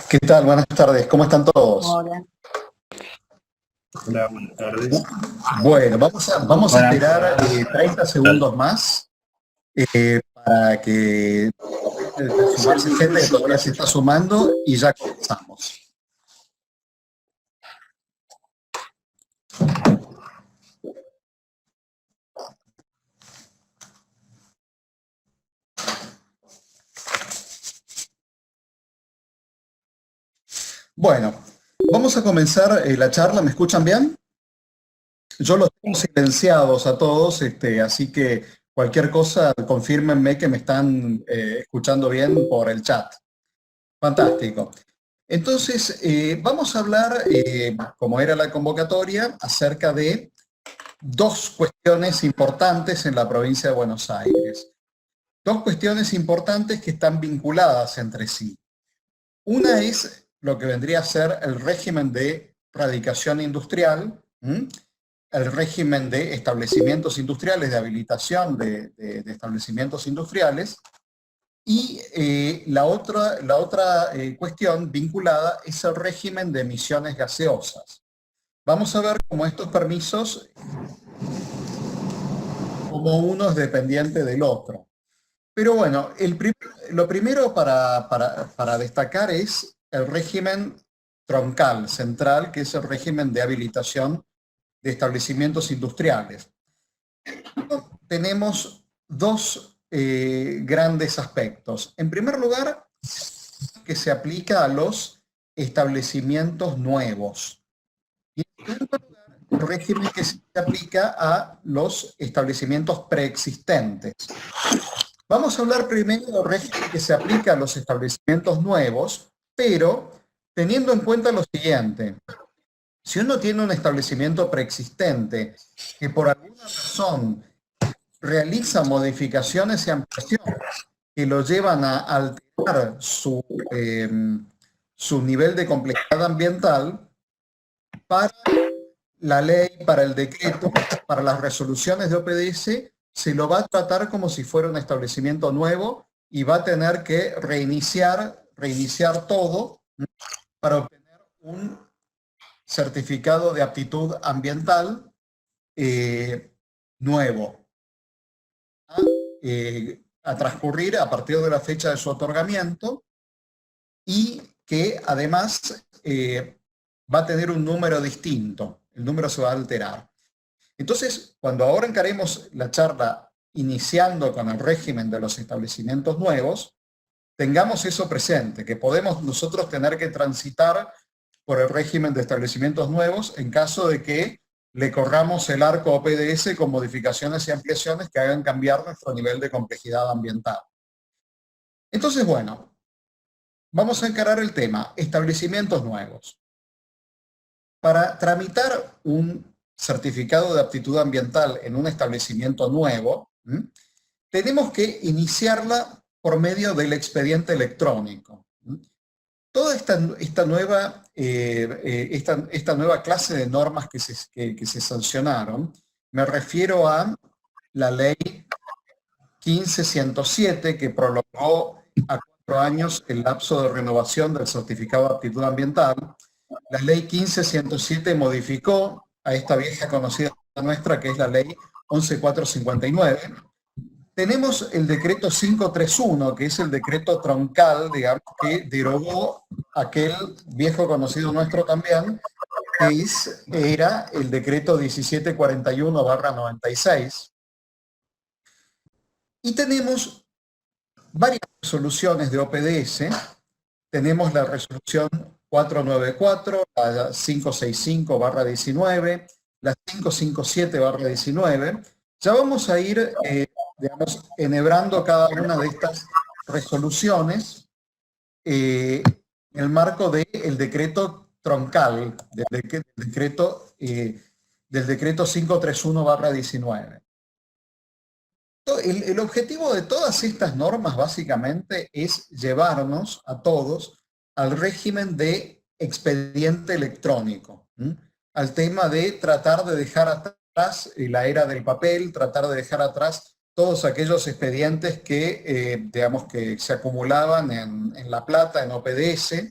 ¿Qué tal? Buenas tardes. ¿Cómo están todos? Hola. Hola, buenas tardes. Bueno, vamos a Hola. esperar 30 ¿Qué tal? segundos más para que sumarse gente que todavía se está sumando y ya comenzamos. Bueno, vamos a comenzar la charla. ¿Me escuchan bien? Yo los tengo silenciados a todos, así que cualquier cosa, confírmenme que me están escuchando bien por el chat. Fantástico. Entonces, vamos a hablar, como era la convocatoria, acerca de dos cuestiones importantes en la provincia de Buenos Aires. Dos cuestiones importantes que están vinculadas entre sí. Una es lo que vendría a ser el régimen de radicación industrial, el régimen de establecimientos industriales, de habilitación de establecimientos industriales, y la otra cuestión vinculada es el régimen de emisiones gaseosas. Vamos a ver cómo estos permisos, como uno es dependiente del otro. Pero bueno, lo primero para destacar es el régimen troncal, central, que es el régimen de habilitación de establecimientos industriales. Tenemos dos grandes aspectos. En primer lugar, que se aplica a los establecimientos nuevos. Y en segundo lugar, el régimen que se aplica a los establecimientos preexistentes. Vamos a hablar primero del régimen que se aplica a los establecimientos nuevos, pero teniendo en cuenta lo siguiente. Si uno tiene un establecimiento preexistente que por alguna razón realiza modificaciones y ampliaciones que lo llevan a alterar su nivel de complejidad ambiental, para la ley, para el decreto, para las resoluciones de OPDS, se lo va a tratar como si fuera un establecimiento nuevo y va a tener que reiniciar todo para obtener un certificado de aptitud ambiental nuevo. A transcurrir a partir de la fecha de su otorgamiento, y que además va a tener un número distinto, el número se va a alterar. Entonces, cuando ahora encaremos la charla iniciando con el régimen de los establecimientos nuevos, tengamos eso presente, que podemos nosotros tener que transitar por el régimen de establecimientos nuevos en caso de que le corramos el arco OPDS con modificaciones y ampliaciones que hagan cambiar nuestro nivel de complejidad ambiental. Entonces, bueno, vamos a encarar el tema, establecimientos nuevos. Para tramitar un certificado de aptitud ambiental en un establecimiento nuevo, tenemos que iniciarla por medio del expediente electrónico. Toda esta nueva clase de normas que se sancionaron, me refiero a la ley 15107, que prolongó a 4 años el lapso de renovación del certificado de aptitud ambiental. La ley 15107 modificó a esta vieja conocida nuestra, que es la ley 11459. Tenemos el decreto 531, que es el decreto troncal, digamos, que derogó aquel viejo conocido nuestro también, que era el decreto 1741/96. Y tenemos varias resoluciones de OPDS. Tenemos la resolución 494, la 565/19, la 557/19. Ya vamos a ir, digamos, enhebrando cada una de estas resoluciones en el marco del decreto troncal, del decreto 531/19. El objetivo de todas estas normas básicamente es llevarnos a todos al régimen de expediente electrónico, al tema de tratar de dejar atrás la era del papel, tratar de dejar atrás todos aquellos expedientes que, digamos, que se acumulaban en La Plata, en OPDS,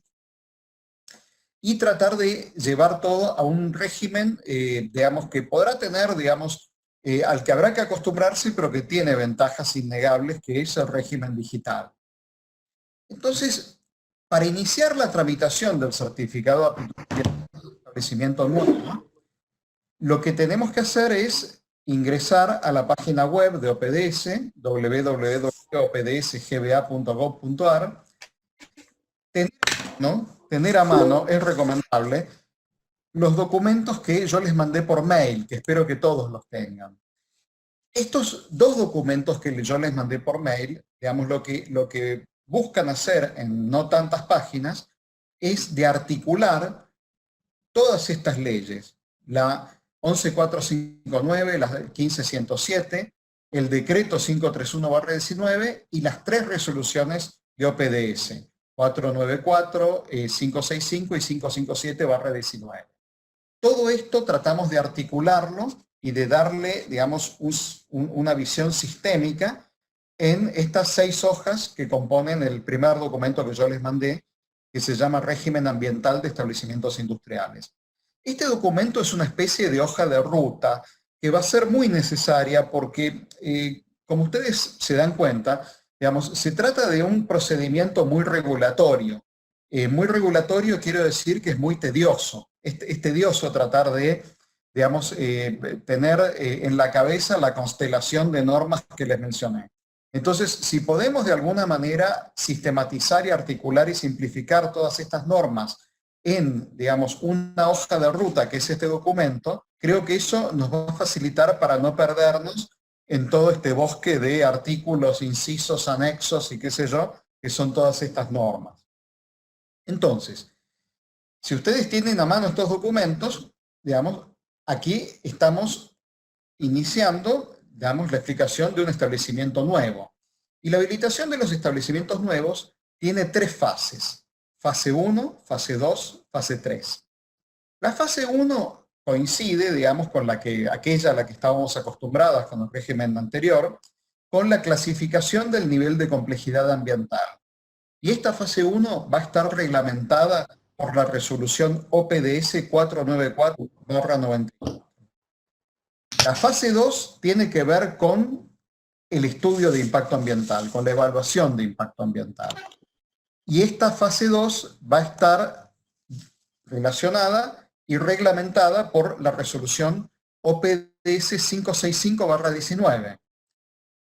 y tratar de llevar todo a un régimen, digamos, que podrá tener, digamos, al que habrá que acostumbrarse, pero que tiene ventajas innegables, que es el régimen digital. Entonces, para iniciar la tramitación del certificado de aptitud de establecimiento nuevo, lo que tenemos que hacer es ingresar a la página web de OPDS, www.opdsgba.gov.ar. Tener a mano es recomendable los documentos que yo les mandé por mail, que espero que todos los tengan. Estos dos documentos que yo les mandé por mail, digamos, lo que buscan hacer en no tantas páginas es de articular todas estas leyes, la 11459, la 15107, el decreto 531/19 y las tres resoluciones de OPDS, 494, 565 y 557/19. Todo esto tratamos de articularlo y de darle, digamos, una visión sistémica en estas 6 hojas que componen el primer documento que yo les mandé, que se llama Régimen Ambiental de Establecimientos Industriales. Este documento es una especie de hoja de ruta que va a ser muy necesaria porque, como ustedes se dan cuenta, digamos, se trata de un procedimiento muy regulatorio. Muy regulatorio quiero decir que es muy tedioso. Es tedioso tratar de, digamos, tener en la cabeza la constelación de normas que les mencioné. Entonces, si podemos de alguna manera sistematizar y articular y simplificar todas estas normas en, digamos, una hoja de ruta que es este documento, creo que eso nos va a facilitar para no perdernos en todo este bosque de artículos, incisos, anexos y qué sé yo, que son todas estas normas. Entonces, si ustedes tienen a mano estos documentos, digamos, aquí estamos iniciando, digamos, la explicación de un establecimiento nuevo. Y la habilitación de los establecimientos nuevos tiene 3 fases. Fase 1, fase 2, fase 3. La fase 1 coincide, digamos, con aquella a la que estábamos acostumbrados con el régimen anterior, con la clasificación del nivel de complejidad ambiental. Y esta fase 1 va a estar reglamentada por la resolución OPDS 494/94. La fase 2 tiene que ver con el estudio de impacto ambiental, con la evaluación de impacto ambiental. Y esta fase 2 va a estar relacionada y reglamentada por la resolución OPDS 565/19.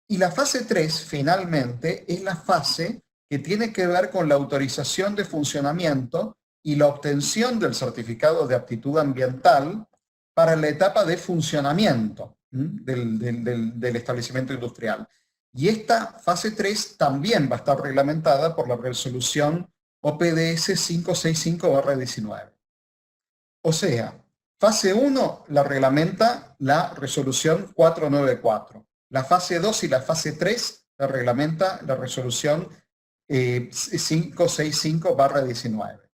Y la fase 3, finalmente, es la fase que tiene que ver con la autorización de funcionamiento y la obtención del certificado de aptitud ambiental para la etapa de funcionamiento del establecimiento industrial. Y esta fase 3 también va a estar reglamentada por la resolución OPDS 565/19. O sea, fase 1 la reglamenta la resolución 494. La fase 2 y la fase 3 la reglamenta la resolución 565/19.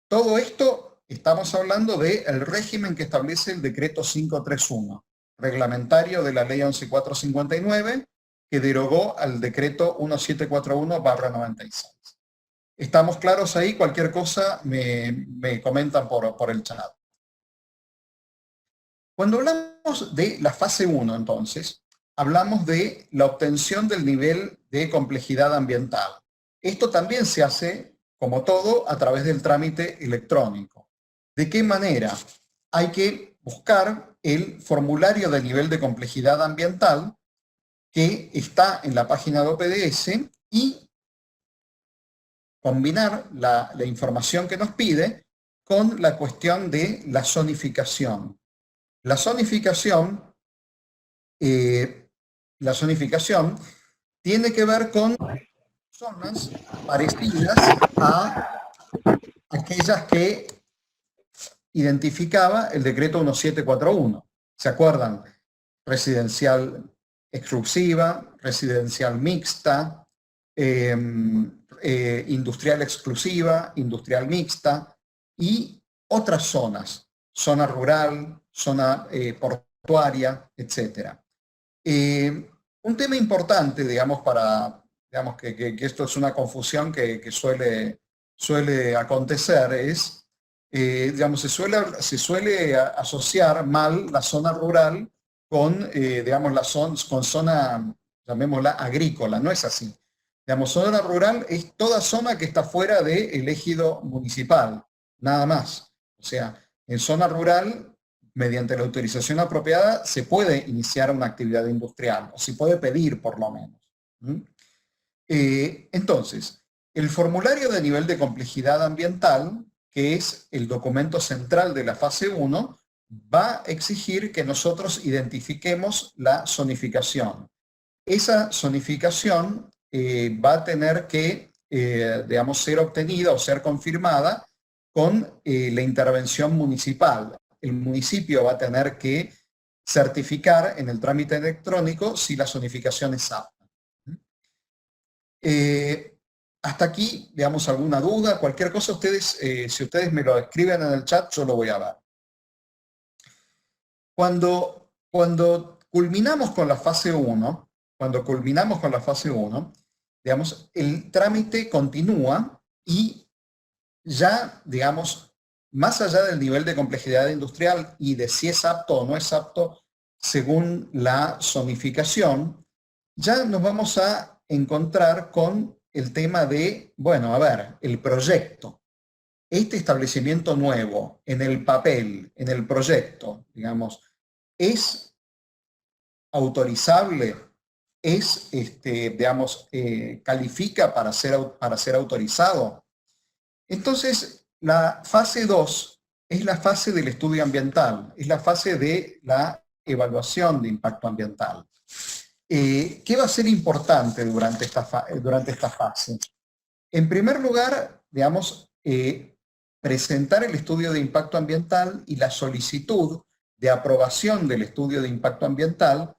Todo esto estamos hablando del régimen que establece el decreto 531, reglamentario de la ley 11459, que derogó al decreto 1741/96. ¿Estamos claros ahí? Cualquier cosa me comentan por el chat. Cuando hablamos de la fase 1, entonces, hablamos de la obtención del nivel de complejidad ambiental. Esto también se hace, como todo, a través del trámite electrónico. ¿De qué manera? Hay que buscar el formulario de nivel de complejidad ambiental que está en la página de OPDS y combinar la información que nos pide con la cuestión de la zonificación. La zonificación tiene que ver con zonas parecidas a aquellas que identificaba el decreto 1741. ¿Se acuerdan? Residencial exclusiva, residencial mixta, industrial exclusiva, industrial mixta y otras zonas, zona rural, zona portuaria, etc. Un tema importante, digamos, digamos que esto es una confusión que suele acontecer, es digamos, se suele asociar mal la zona rural con, digamos, con zona, llamémosla agrícola, no es así. Digamos, zona rural es toda zona que está fuera del ejido municipal, nada más. O sea, en zona rural, mediante la autorización apropiada, se puede iniciar una actividad industrial, o se puede pedir por lo menos. ¿Mm? Entonces, el formulario de nivel de complejidad ambiental, que es el documento central de la fase 1, va a exigir que nosotros identifiquemos la zonificación. Esa zonificación va a tener que, digamos, ser obtenida o ser confirmada con la intervención municipal. El municipio va a tener que certificar en el trámite electrónico si la zonificación es apta. Hasta aquí, digamos, alguna duda, cualquier cosa, ustedes, si ustedes me lo escriben en el chat, yo lo voy a ver. Cuando culminamos con la fase 1, digamos, el trámite continúa y ya, digamos, más allá del nivel de complejidad industrial y de si es apto o no es apto según la zonificación, ya nos vamos a encontrar con el tema de, bueno, a ver, el proyecto. Este establecimiento nuevo, en el papel, en el proyecto, digamos, ¿es autorizable? ¿Es, digamos, califica para ser autorizado? Entonces, la fase 2 es la fase del estudio ambiental, es la fase de la evaluación de impacto ambiental. ¿Qué va a ser importante durante esta fase? En primer lugar, digamos, presentar el estudio de impacto ambiental y la solicitud de aprobación del estudio de impacto ambiental,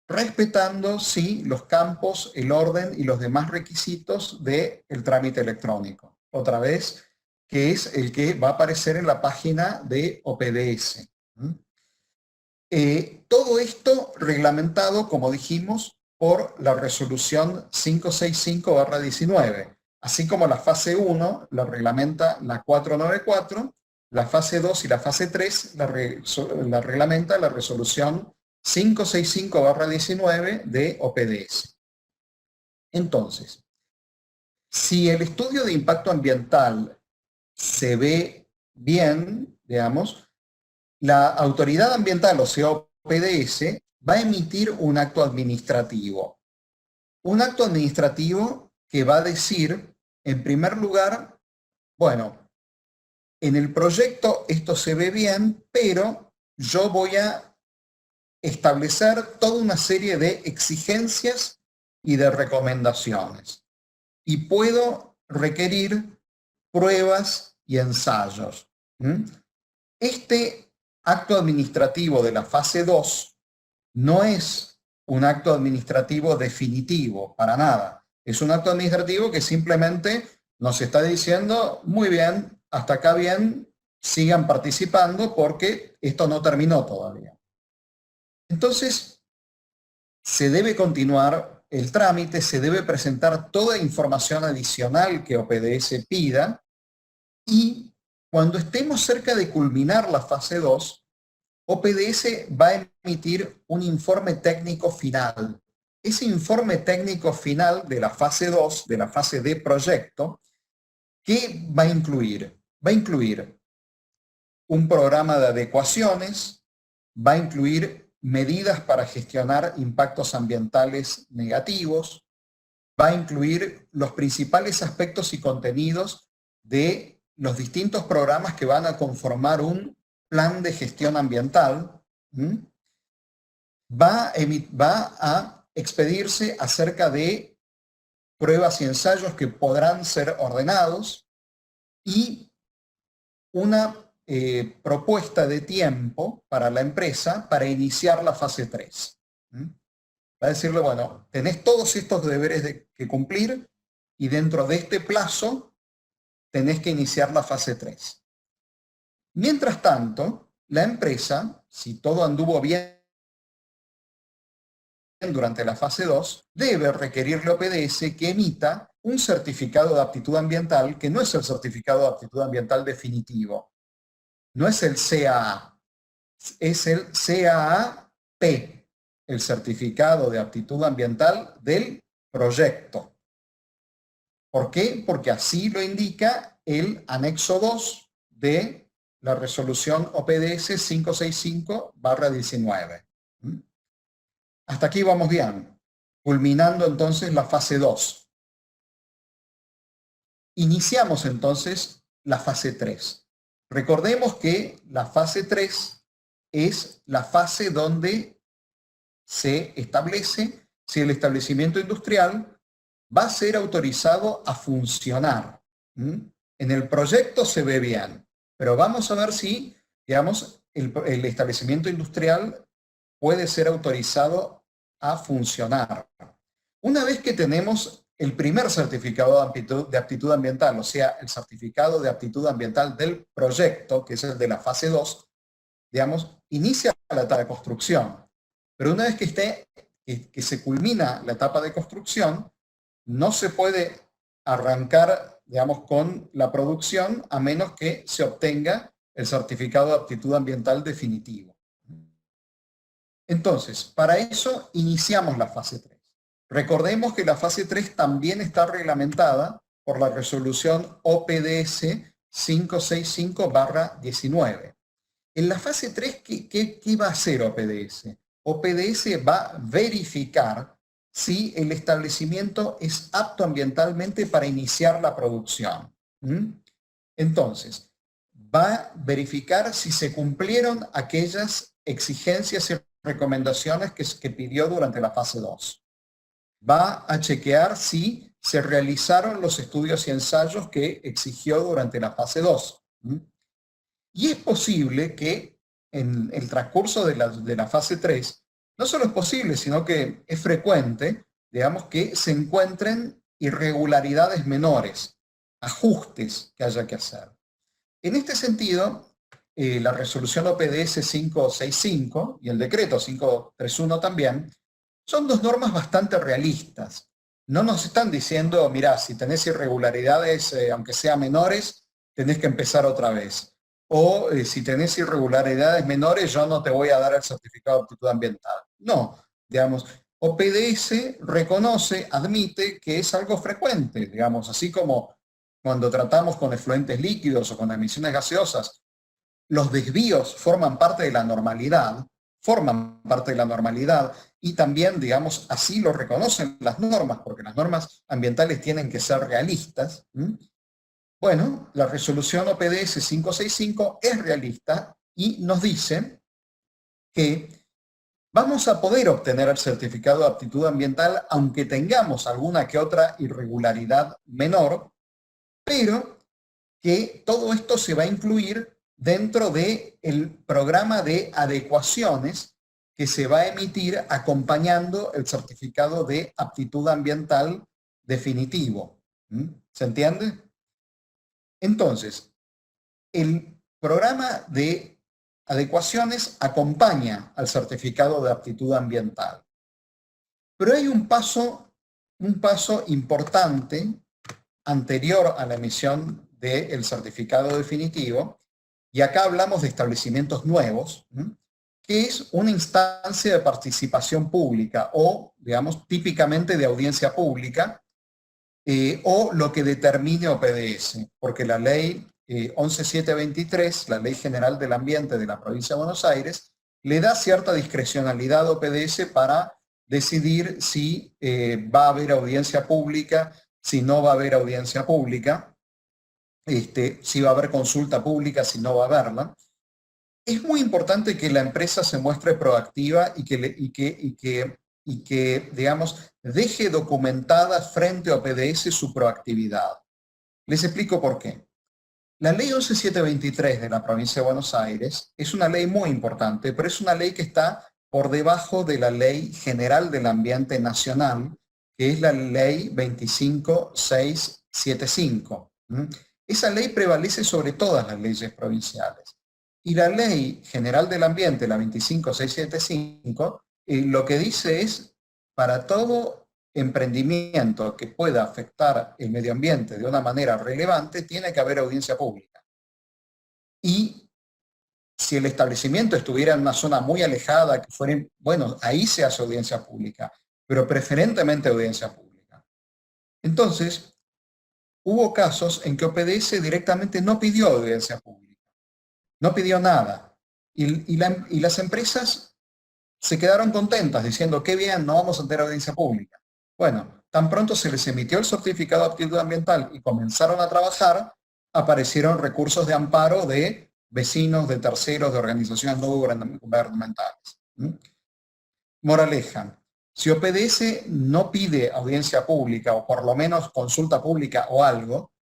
respetando, sí, los campos, el orden y los demás requisitos del trámite electrónico. Otra vez, que es el que va a aparecer en la página de OPDS. Todo esto reglamentado, como dijimos, por la resolución 565/19, así como la fase 1 la reglamenta la 494, la fase 2 y la fase 3 la reglamenta la resolución 565/19 de OPDS. Entonces, si el estudio de impacto ambiental se ve bien, digamos, la autoridad ambiental, o sea, OPDS, va a emitir un acto administrativo. Un acto administrativo que va a decir, en primer lugar, bueno, en el proyecto esto se ve bien, pero yo voy a establecer toda una serie de exigencias y de recomendaciones. Y puedo requerir pruebas y ensayos. Este acto administrativo de la fase 2 no es un acto administrativo definitivo, para nada. Es un acto administrativo que simplemente nos está diciendo, muy bien, hasta acá bien, sigan participando porque esto no terminó todavía. Entonces, se debe continuar el trámite, se debe presentar toda información adicional que OPDS pida y cuando estemos cerca de culminar la fase 2, OPDS va a emitir un informe técnico final. Ese informe técnico final de la fase 2, de la fase de proyecto, ¿qué va a incluir? Va a incluir un programa de adecuaciones, va a incluir medidas para gestionar impactos ambientales negativos, va a incluir los principales aspectos y contenidos de los distintos programas que van a conformar un plan de gestión ambiental. Va a expedirse acerca de pruebas y ensayos que podrán ser ordenados y una propuesta de tiempo para la empresa para iniciar la fase 3. Va a decirle, bueno, tenés todos estos deberes que cumplir y dentro de este plazo tenés que iniciar la fase 3. Mientras tanto, la empresa, si todo anduvo bien durante la fase 2, debe requerirle a OPDS que emita un certificado de aptitud ambiental que no es el certificado de aptitud ambiental definitivo. no es el CAA, es el CAA-P, el certificado de aptitud ambiental del proyecto. ¿Por qué? Porque así lo indica el anexo 2 de la resolución OPDS 565/19. Hasta aquí vamos bien. Culminando entonces la fase 2. Iniciamos entonces la fase 3. Recordemos que la fase 3 es la fase donde se establece si el establecimiento industrial va a ser autorizado a funcionar. En el proyecto se ve bien, pero vamos a ver si, digamos, el establecimiento industrial puede ser autorizado a funcionar. Una vez que tenemos el primer certificado de aptitud ambiental, o sea, el certificado de aptitud ambiental del proyecto, que es el de la fase 2, digamos, inicia la etapa de construcción. Pero una vez que se culmina la etapa de construcción, no se puede arrancar, digamos, con la producción a menos que se obtenga el certificado de aptitud ambiental definitivo. Entonces, para eso iniciamos la fase 3. Recordemos que la fase 3 también está reglamentada por la resolución OPDS 565/19. En la fase 3, ¿qué va a hacer OPDS? OPDS va a verificar si el establecimiento es apto ambientalmente para iniciar la producción. Entonces, va a verificar si se cumplieron aquellas exigencias y recomendaciones que pidió durante la fase 2. Va a chequear si se realizaron los estudios y ensayos que exigió durante la fase 2. Y es posible que en el transcurso de la fase 3, no solo es posible, sino que es frecuente, digamos, que se encuentren irregularidades menores, ajustes que haya que hacer. En este sentido, la resolución OPDS 565 y el decreto 531 también son dos normas bastante realistas. No nos están diciendo, mirá, si tenés irregularidades, aunque sean menores, tenés que empezar otra vez. O si tenés irregularidades menores, yo no te voy a dar el certificado de aptitud ambiental. No, digamos, OPDS reconoce, admite que es algo frecuente, digamos, así como cuando tratamos con efluentes líquidos o con emisiones gaseosas, los desvíos forman parte de la normalidad, y también, digamos, así lo reconocen las normas, porque las normas ambientales tienen que ser realistas. Bueno, la resolución OPDS 565 es realista y nos dice que vamos a poder obtener el certificado de aptitud ambiental aunque tengamos alguna que otra irregularidad menor, pero que todo esto se va a incluir dentro del programa de adecuaciones que se va a emitir acompañando el certificado de aptitud ambiental definitivo. ¿Se entiende? Entonces, el programa de adecuaciones acompaña al certificado de aptitud ambiental. Pero hay un paso importante anterior a la emisión del certificado definitivo, y acá hablamos de establecimientos nuevos, que es una instancia de participación pública o, digamos, típicamente de audiencia pública, o lo que determine OPDS, porque la ley 11723, la Ley General del Ambiente de la Provincia de Buenos Aires, le da cierta discrecionalidad a OPDS para decidir si va a haber audiencia pública, si no va a haber audiencia pública, si va a haber consulta pública, si no va a haberla. Es muy importante que la empresa se muestre proactiva y que, digamos, deje documentada frente a OPDS su proactividad. Les explico por qué. La ley 11723 de la provincia de Buenos Aires es una ley muy importante, pero es una ley que está por debajo de la Ley General del Ambiente Nacional, que es la ley 25675. Esa ley prevalece sobre todas las leyes provinciales. Y la Ley General del Ambiente, la 25675, lo que dice es, para todo emprendimiento que pueda afectar el medio ambiente de una manera relevante, tiene que haber audiencia pública. Y Si el establecimiento estuviera en una zona muy alejada, que fuera, bueno, ahí se hace audiencia pública, pero preferentemente audiencia pública. Entonces, hubo casos en que OPDS directamente no pidió audiencia pública, no pidió nada. Y las empresas se quedaron contentas diciendo, qué bien, no vamos a tener audiencia pública. Bueno, tan pronto se les emitió el certificado de aptitud ambiental y comenzaron a trabajar, aparecieron recursos de amparo de vecinos, de terceros, de organizaciones no gubernamentales. Moraleja, si OPDS no pide audiencia pública o por lo menos consulta pública o algo,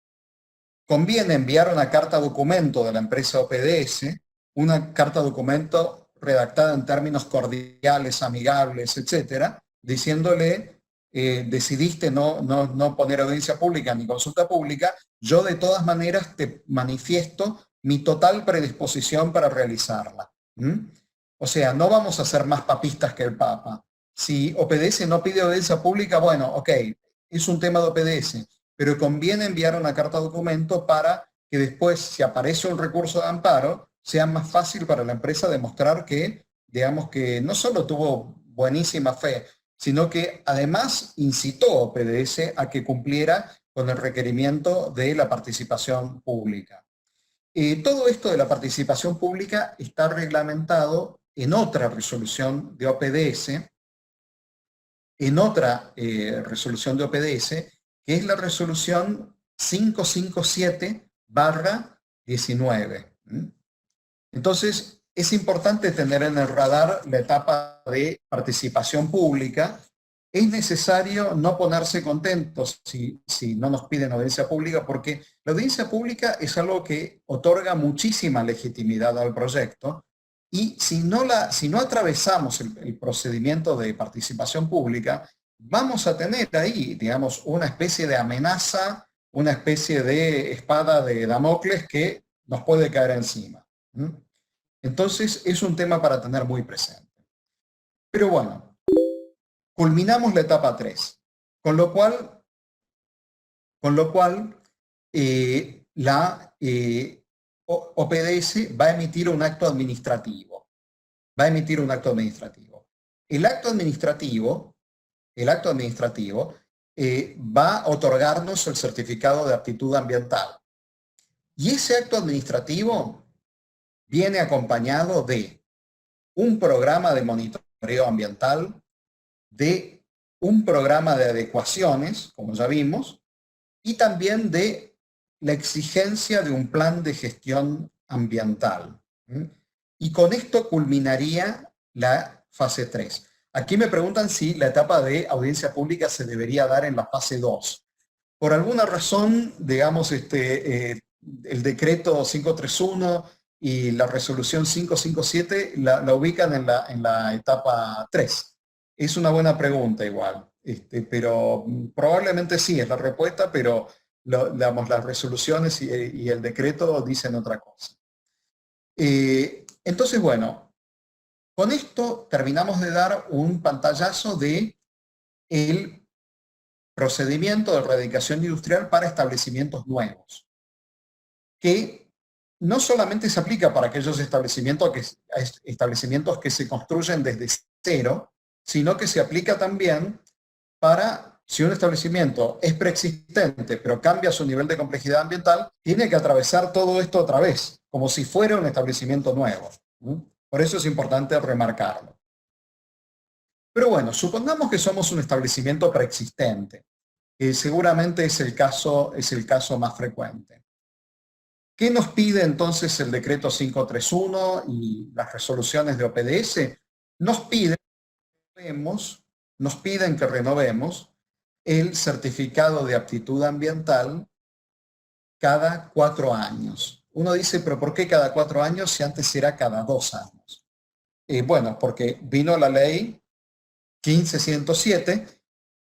conviene enviar una carta documento de la empresa OPDS, una carta documento redactada en términos cordiales, amigables, etcétera, diciéndole, decidiste no poner audiencia pública ni consulta pública, yo de todas maneras te manifiesto mi total predisposición para realizarla. O sea, no vamos a ser más papistas que el Papa. Si OPDS no pide audiencia pública, bueno, ok, es un tema de OPDS, pero conviene enviar una carta documento para que después, si aparece un recurso de amparo, sea más fácil para la empresa demostrar que, digamos, que no solo tuvo buenísima fe, sino que además incitó a PDS a que cumpliera con el requerimiento de la participación pública. Todo esto de la participación pública está reglamentado en otra resolución de OPDS, en otra resolución de OPDS, que es la resolución 557/19. Entonces, es importante tener en el radar la etapa de participación pública. Es necesario no ponerse contentos si no nos piden audiencia pública, porque la audiencia pública es algo que otorga muchísima legitimidad al proyecto, y si no atravesamos el procedimiento de participación pública, vamos a tener ahí, digamos, una especie de amenaza, una especie de espada de Damocles que nos puede caer encima. Entonces, es un tema para tener muy presente. Pero bueno, culminamos la etapa 3, con lo cual la OPDS va a emitir un acto administrativo. El acto administrativo va a otorgarnos el certificado de aptitud ambiental. Y ese acto administrativo viene acompañado de un programa de monitoreo ambiental, de un programa de adecuaciones, como ya vimos, y también de la exigencia de un plan de gestión ambiental. Y con esto culminaría la fase 3. Aquí me preguntan si la etapa de audiencia pública se debería dar en la fase 2. Por alguna razón, digamos, el decreto 531 y la resolución 557 la ubican en la etapa 3. Es una buena pregunta igual, pero probablemente sí es la respuesta, pero digamos, las resoluciones y el decreto dicen otra cosa. Entonces, bueno, con esto terminamos de dar un pantallazo de el procedimiento de erradicación industrial para establecimientos nuevos, que no solamente se aplica para aquellos establecimientos que se construyen desde cero, sino que se aplica también para, si un establecimiento es preexistente, pero cambia su nivel de complejidad ambiental, tiene que atravesar todo esto otra vez, como si fuera un establecimiento nuevo. Por eso es importante remarcarlo. Pero bueno, supongamos que somos un establecimiento preexistente, que seguramente es el caso más frecuente. ¿Qué nos pide entonces el decreto 531 y las resoluciones de OPDS? Nos piden que renovemos el certificado de aptitud ambiental cada 4 años. Uno dice, pero ¿por qué cada 4 años si antes era cada 2 años? Bueno, porque vino la ley 15107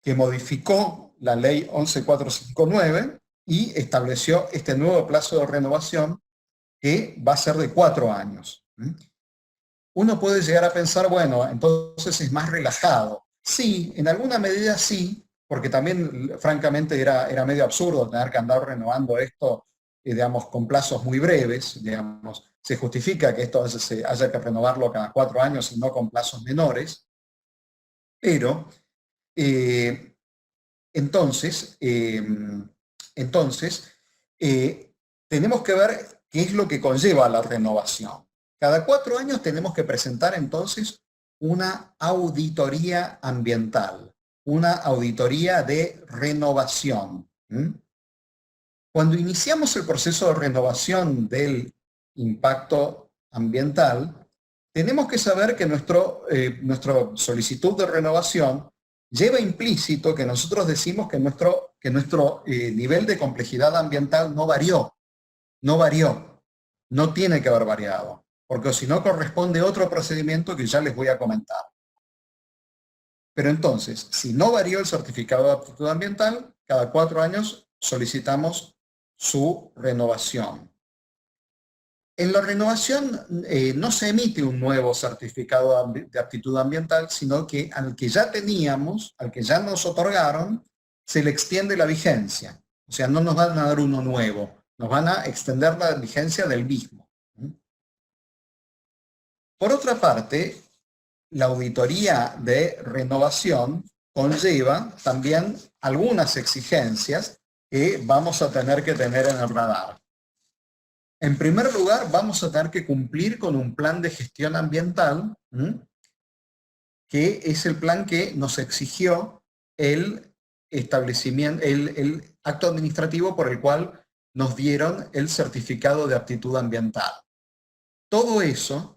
que modificó la ley 11459 y estableció este nuevo plazo de renovación que va a ser de 4 años. Uno puede llegar a pensar, bueno, entonces es más relajado. Sí, en alguna medida sí, porque también, francamente, era medio absurdo tener que andar renovando esto digamos, con plazos muy breves, digamos, se justifica que esto a veces se haya que renovarlo cada 4 años y no con plazos menores, pero entonces, tenemos que ver qué es lo que conlleva la renovación. Cada 4 años tenemos que presentar entonces una auditoría ambiental, una auditoría de renovación. Cuando iniciamos el proceso de renovación del impacto ambiental, tenemos que saber que nuestra solicitud de renovación lleva implícito que nosotros decimos que nuestro nivel de complejidad ambiental no varió, no tiene que haber variado, porque si no corresponde otro procedimiento que ya les voy a comentar. Pero entonces, si no varió el certificado de aptitud ambiental, cada 4 años solicitamos su renovación. En la renovación no se emite un nuevo certificado de aptitud ambiental, sino que al que ya teníamos, al que ya nos otorgaron, se le extiende la vigencia. O sea, no nos van a dar uno nuevo, nos van a extender la vigencia del mismo. Por otra parte, la auditoría de renovación conlleva también algunas exigencias que vamos a tener que tener en el radar. En primer lugar, vamos a tener que cumplir con un plan de gestión ambiental, que es el plan que nos exigió el establecimiento, el acto administrativo por el cual nos dieron el certificado de aptitud ambiental. Todo eso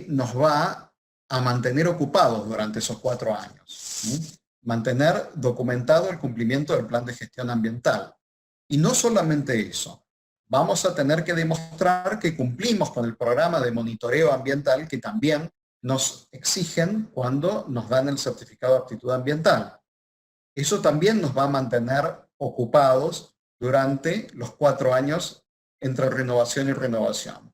nos va a mantener ocupados durante esos 4 años. Mantener documentado el cumplimiento del plan de gestión ambiental. Y no solamente eso, vamos a tener que demostrar que cumplimos con el programa de monitoreo ambiental que también nos exigen cuando nos dan el certificado de aptitud ambiental. Eso también nos va a mantener ocupados durante los 4 años entre renovación y renovación.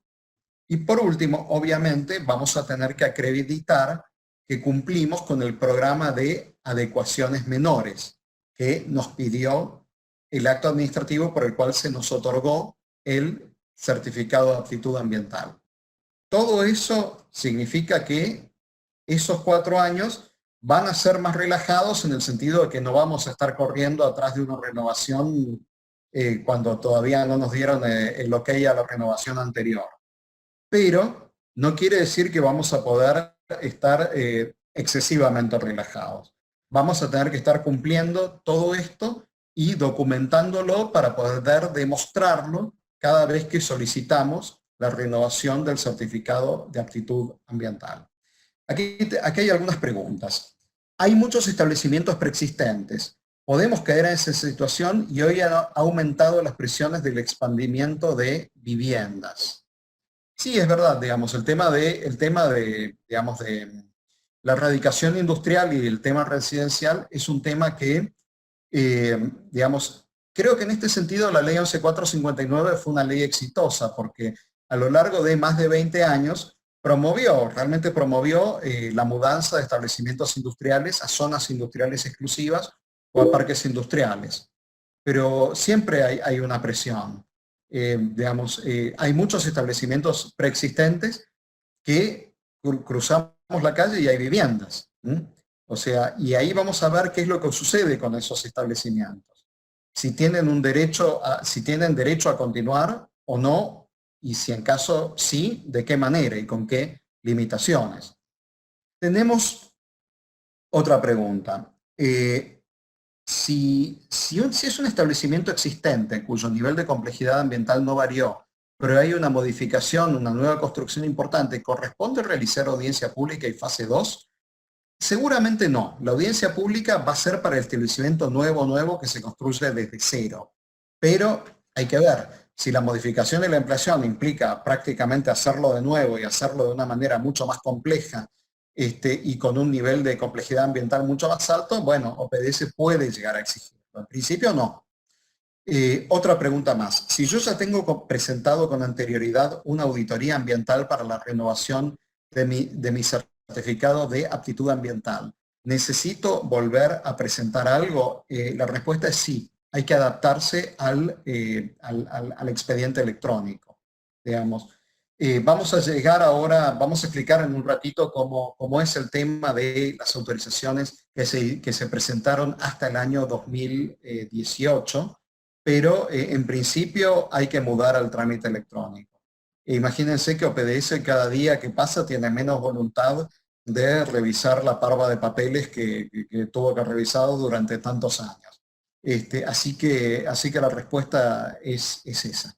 Y por último, obviamente, vamos a tener que acreditar que cumplimos con el programa de adecuaciones menores que nos pidió el acto administrativo por el cual se nos otorgó el certificado de aptitud ambiental. Todo eso significa que esos 4 años van a ser más relajados en el sentido de que no vamos a estar corriendo atrás de una renovación cuando todavía no nos dieron el ok a la renovación anterior. Pero no quiere decir que vamos a poder estar excesivamente relajados. Vamos a tener que estar cumpliendo todo esto y documentándolo para poder demostrarlo cada vez que solicitamos la renovación del certificado de aptitud ambiental. Aquí hay algunas preguntas. Hay muchos establecimientos preexistentes. Podemos caer en esa situación y hoy han aumentado las presiones del expandimiento de viviendas. Sí, es verdad, digamos, el tema de la erradicación industrial y el tema residencial es un tema que, digamos, creo que en este sentido la ley 11.459 fue una ley exitosa porque a lo largo de más de 20 años realmente promovió la mudanza de establecimientos industriales a zonas industriales exclusivas o a parques industriales. Pero siempre hay una presión. Hay muchos establecimientos preexistentes que cruzamos la calle y hay viviendas. O sea, y ahí vamos a ver qué es lo que sucede con esos establecimientos. Si tienen derecho a continuar o no, y si en caso sí, de qué manera y con qué limitaciones. Tenemos otra pregunta. Si es un establecimiento existente cuyo nivel de complejidad ambiental no varió, pero hay una modificación, una nueva construcción importante, ¿corresponde realizar audiencia pública y fase 2? Seguramente no. La audiencia pública va a ser para el establecimiento nuevo que se construye desde cero. Pero hay que ver, si la modificación de la ampliación implica prácticamente hacerlo de nuevo y hacerlo de una manera mucho más compleja, y con un nivel de complejidad ambiental mucho más alto, bueno, OPDS puede llegar a exigirlo. En principio no. Otra pregunta más. Si yo ya tengo presentado con anterioridad una auditoría ambiental para la renovación de mi certificado de aptitud ambiental, ¿necesito volver a presentar algo? La respuesta es sí. hay que adaptarse al expediente electrónico, digamos. Vamos a llegar ahora, vamos a explicar en un ratito cómo es el tema de las autorizaciones que se presentaron hasta el año 2018, pero en principio hay que mudar al trámite electrónico. Imagínense que OPDS cada día que pasa tiene menos voluntad de revisar la parva de papeles que tuvo que revisar durante tantos años. Así que la respuesta es esa.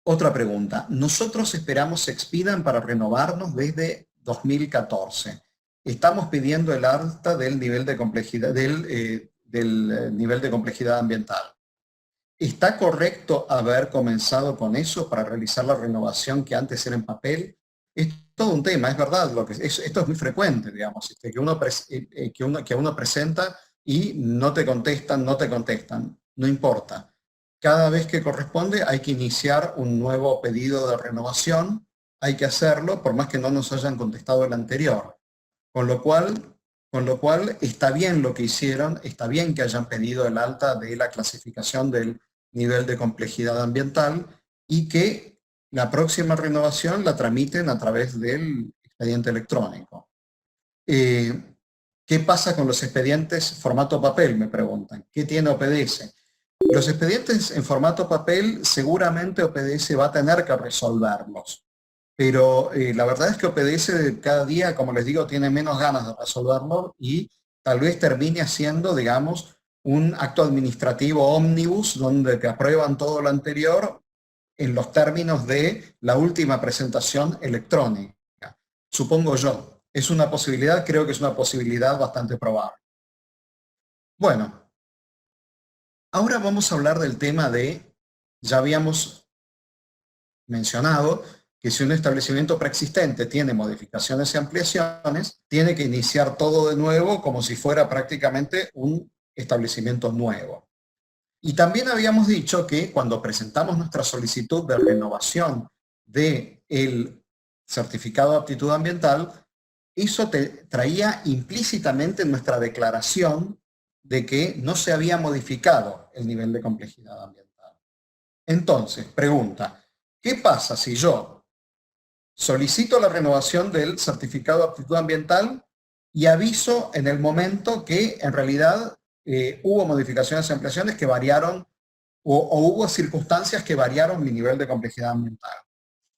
Otra pregunta. Nosotros esperamos se expidan para renovarnos desde 2014. Estamos pidiendo el alta del nivel de complejidad, del nivel de complejidad ambiental. ¿Está correcto haber comenzado con eso para realizar la renovación que antes era en papel? Es todo un tema, es verdad. Esto es muy frecuente, digamos, que uno presenta y no te contestan, no importa. Cada vez que corresponde hay que iniciar un nuevo pedido de renovación, hay que hacerlo por más que no nos hayan contestado el anterior. Con lo cual está bien lo que hicieron, está bien que hayan pedido el alta de la clasificación del nivel de complejidad ambiental y que la próxima renovación la tramiten a través del expediente electrónico. ¿Qué pasa con los expedientes formato papel? Me preguntan. ¿Qué tiene OPDS? Los expedientes en formato papel, seguramente OPDS va a tener que resolverlos. Pero la verdad es que OPDS cada día, como les digo, tiene menos ganas de resolverlo y tal vez termine haciendo, digamos, un acto administrativo ómnibus donde te aprueban todo lo anterior en los términos de la última presentación electrónica. Supongo yo. Es una posibilidad, creo que es una posibilidad bastante probable. Bueno, ahora vamos a hablar del tema de, ya habíamos mencionado, que si un establecimiento preexistente tiene modificaciones y ampliaciones, tiene que iniciar todo de nuevo como si fuera prácticamente un establecimiento nuevo. Y también habíamos dicho que cuando presentamos nuestra solicitud de renovación del certificado de aptitud ambiental, eso traía implícitamente nuestra declaración de que no se había modificado el nivel de complejidad ambiental. Entonces, pregunta, ¿qué pasa si yo solicito la renovación del certificado de aptitud ambiental y aviso en el momento que en realidad hubo modificaciones y ampliaciones que variaron o hubo circunstancias que variaron mi nivel de complejidad ambiental?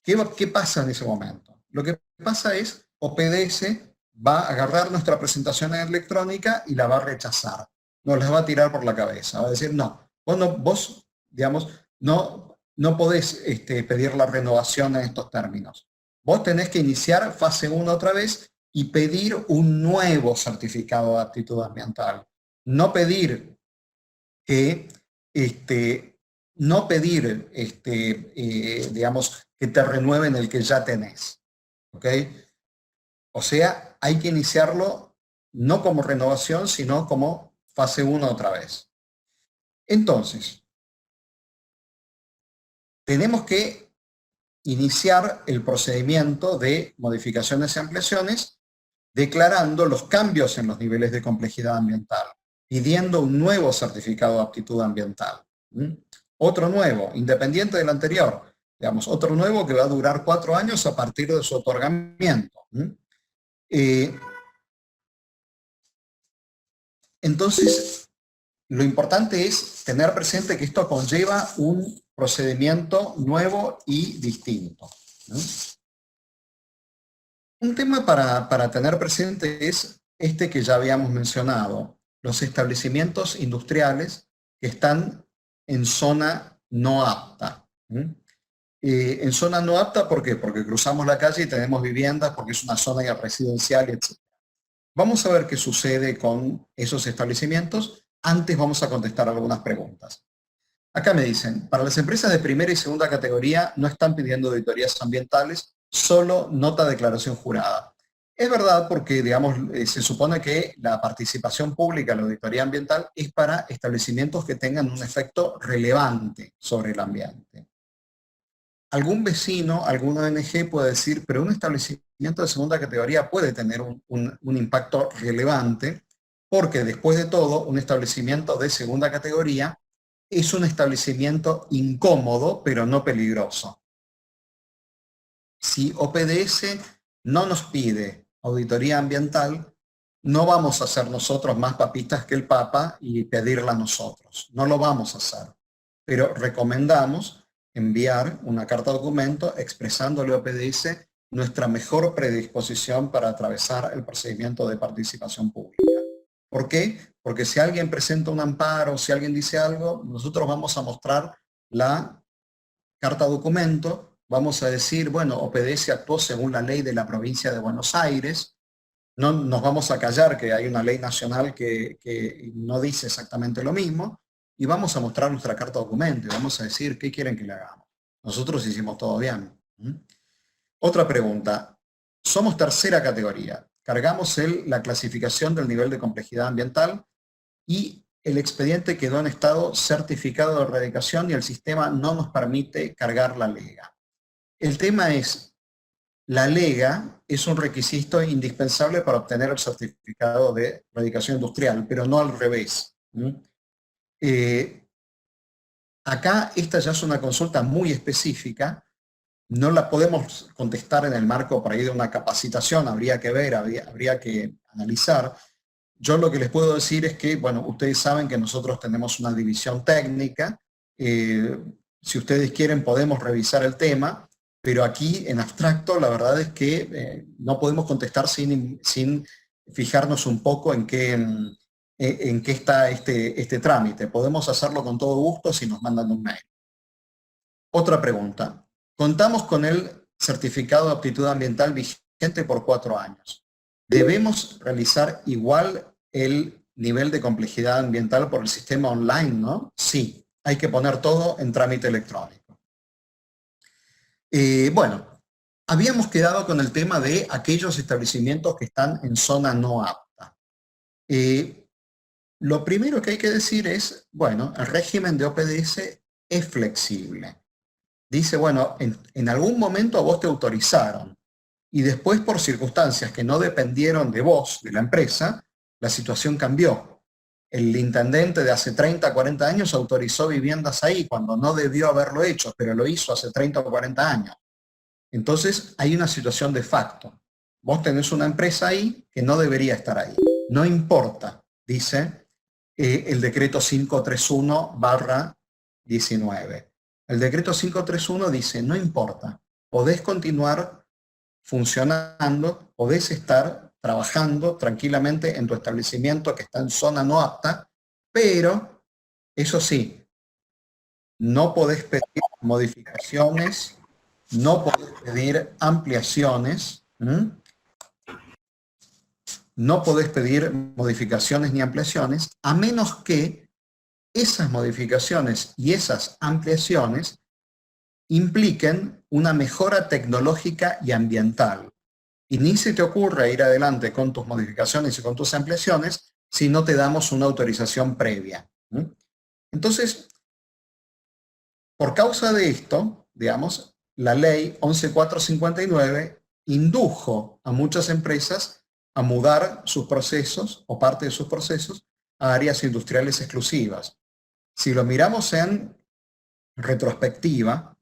¿Qué pasa en ese momento? Lo que pasa es OPDS va a agarrar nuestra presentación electrónica y la va a rechazar. Nos la va a tirar por la cabeza. Va a decir, no, vos digamos, no podés pedir la renovación en estos términos. Vos tenés que iniciar fase 1 otra vez y pedir un nuevo certificado de aptitud ambiental. No pedir que, digamos, que te renueven el que ya tenés. ¿Ok? O sea, hay que iniciarlo no como renovación, sino como fase 1 otra vez. Entonces, tenemos que iniciar el procedimiento de modificaciones y ampliaciones declarando los cambios en los niveles de complejidad ambiental, pidiendo un nuevo certificado de aptitud ambiental. Otro nuevo, independiente del anterior, digamos, otro nuevo que va a durar 4 años a partir de su otorgamiento. Entonces, lo importante es tener presente que esto conlleva un procedimiento nuevo y distinto. Un tema para tener presente es este que ya habíamos mencionado, los establecimientos industriales que están en zona no apta. En zona no apta, ¿por qué? Porque cruzamos la calle y tenemos viviendas, porque es una zona residencial, etc. Vamos a ver qué sucede con esos establecimientos. Antes vamos a contestar algunas preguntas. Acá me dicen, para las empresas de primera y segunda categoría no están pidiendo auditorías ambientales, solo nota de declaración jurada. Es verdad porque, digamos, se supone que la participación pública en la auditoría ambiental es para establecimientos que tengan un efecto relevante sobre el ambiente. Algún vecino, alguna ONG puede decir, pero un establecimiento de segunda categoría puede tener un impacto relevante porque después de todo, un establecimiento de segunda categoría es un establecimiento incómodo, pero no peligroso. Si OPDS no nos pide auditoría ambiental, no vamos a hacer nosotros más papistas que el Papa y pedirla nosotros. No lo vamos a hacer. Pero recomendamos enviar una carta documento expresándole a OPDS nuestra mejor predisposición para atravesar el procedimiento de participación pública. ¿Por qué? Porque si alguien presenta un amparo, si alguien dice algo, nosotros vamos a mostrar la carta documento, vamos a decir, bueno, OPDS actuó según la ley de la provincia de Buenos Aires, no nos vamos a callar que hay una ley nacional que no dice exactamente lo mismo, y vamos a mostrar nuestra carta documento, y vamos a decir, ¿qué quieren que le hagamos? Nosotros hicimos todo bien. Otra pregunta, somos tercera categoría, cargamos la clasificación del nivel de complejidad ambiental y el expediente quedó en estado certificado de erradicación y el sistema no nos permite cargar la lega. El tema es, la lega es un requisito indispensable para obtener el certificado de erradicación industrial, pero no al revés. Acá esta ya es una consulta muy específica, no la podemos contestar en el marco por ahí de una capacitación, habría que ver, habría que analizar. Yo lo que les puedo decir es que, bueno, ustedes saben que nosotros tenemos una división técnica, si ustedes quieren podemos revisar el tema, pero aquí en abstracto la verdad es que no podemos contestar sin fijarnos un poco en qué está este trámite. Podemos hacerlo con todo gusto si nos mandan un mail. Otra pregunta. Contamos con el certificado de aptitud ambiental vigente por 4 años. ¿Debemos realizar igual el nivel de complejidad ambiental por el sistema online, no? Sí, hay que poner todo en trámite electrónico. Bueno, habíamos quedado con el tema de aquellos establecimientos que están en zona no apta. Lo primero que hay que decir es, bueno, el régimen de OPDS es flexible. Dice, bueno, en algún momento a vos te autorizaron y después por circunstancias que no dependieron de vos, de la empresa, la situación cambió. El intendente de hace 30, 40 años autorizó viviendas ahí cuando no debió haberlo hecho, pero lo hizo hace 30 o 40 años. Entonces hay una situación de facto. Vos tenés una empresa ahí que no debería estar ahí. No importa, dice el decreto 531/19. El decreto 531 dice, no importa, podés continuar funcionando, podés estar trabajando tranquilamente en tu establecimiento que está en zona no apta, pero, eso sí, no podés pedir modificaciones, no podés pedir ampliaciones, no podés pedir modificaciones ni ampliaciones, a menos que esas modificaciones y esas ampliaciones impliquen una mejora tecnológica y ambiental. Y ni se te ocurra ir adelante con tus modificaciones y con tus ampliaciones si no te damos una autorización previa. Entonces, por causa de esto, digamos, la ley 11459 indujo a muchas empresas a mudar sus procesos o parte de sus procesos a áreas industriales exclusivas. Si lo miramos en retrospectiva,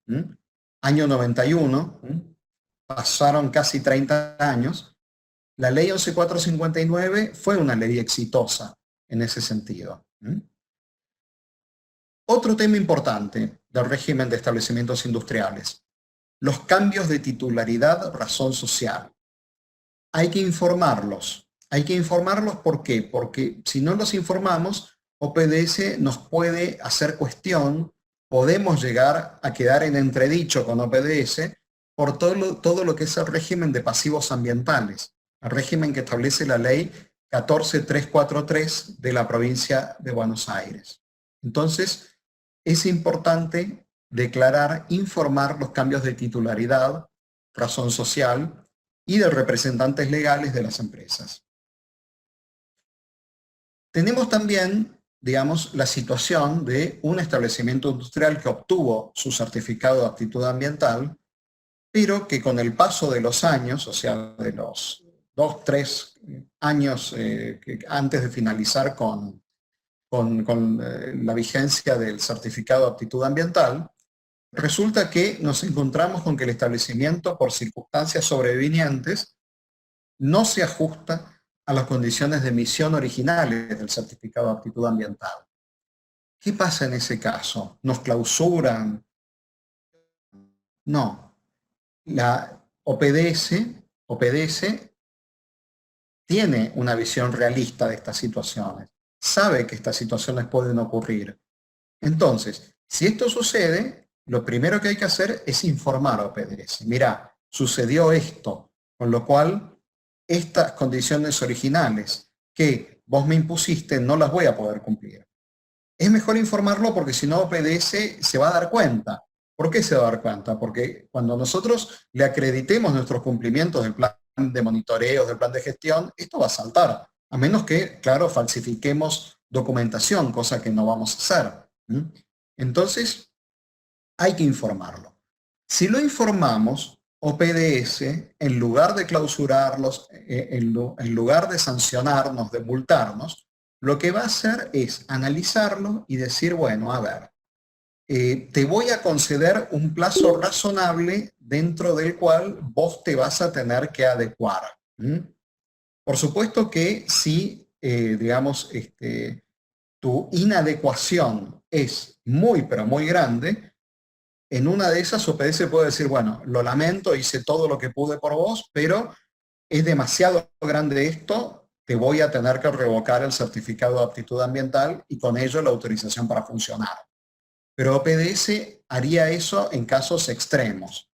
año 91, pasaron casi 30 años, la ley 11459 fue una ley exitosa en ese sentido. Otro tema importante del régimen de establecimientos industriales, los cambios de titularidad, razón social. Hay que informarlos. Hay que informarlos, ¿por qué? Porque si no los informamos, OPDS nos puede hacer cuestión, podemos llegar a quedar en entredicho con OPDS por todo lo que es el régimen de pasivos ambientales, el régimen que establece la ley 14343 de la provincia de Buenos Aires. Entonces, es importante declarar, informar los cambios de titularidad, razón social y de representantes legales de las empresas. Tenemos también, digamos, la situación de un establecimiento industrial que obtuvo su certificado de aptitud ambiental, pero que con el paso de los años, o sea, de los 2, 3 años antes de finalizar con la vigencia del certificado de aptitud ambiental, resulta que nos encontramos con que el establecimiento, por circunstancias sobrevinientes, no se ajusta a las condiciones de emisión originales del certificado de aptitud ambiental. ¿Qué pasa en ese caso? ¿Nos clausuran? No. La OPDS tiene una visión realista de estas situaciones. Sabe que estas situaciones pueden ocurrir. Entonces, si esto sucede, lo primero que hay que hacer es informar a OPDS. Mira, sucedió esto, con lo cual estas condiciones originales que vos me impusiste no las voy a poder cumplir. Es mejor informarlo porque si no OPDS se va a dar cuenta. ¿Por qué se va a dar cuenta? Porque cuando nosotros le acreditemos nuestros cumplimientos del plan de monitoreo, del plan de gestión, esto va a saltar. A menos que, claro, falsifiquemos documentación, cosa que no vamos a hacer. Entonces, hay que informarlo. Si lo informamos, OPDS, en lugar de clausurarlos, en lugar de sancionarnos, de multarnos, lo que va a hacer es analizarlo y decir, bueno, a ver, te voy a conceder un plazo razonable dentro del cual vos te vas a tener que adecuar. Por supuesto que si, digamos, tu inadecuación es muy, pero muy grande, en una de esas OPDS puede decir, bueno, lo lamento, hice todo lo que pude por vos, pero es demasiado grande esto, te voy a tener que revocar el certificado de aptitud ambiental y con ello la autorización para funcionar. Pero OPDS haría eso en casos extremos.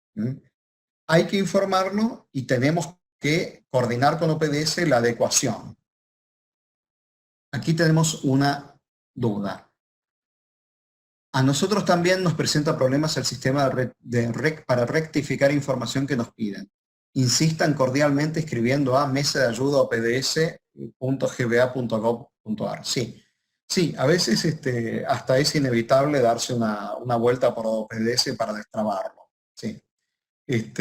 Hay que informarlo y tenemos que coordinar con OPDS la adecuación. Aquí tenemos una duda. A nosotros también nos presenta problemas el sistema para rectificar información que nos piden. Insistan cordialmente escribiendo a mesadeayudaopds.gba.gov.ar. Sí, a veces hasta es inevitable darse una vuelta por OPDS para destrabarlo. Sí.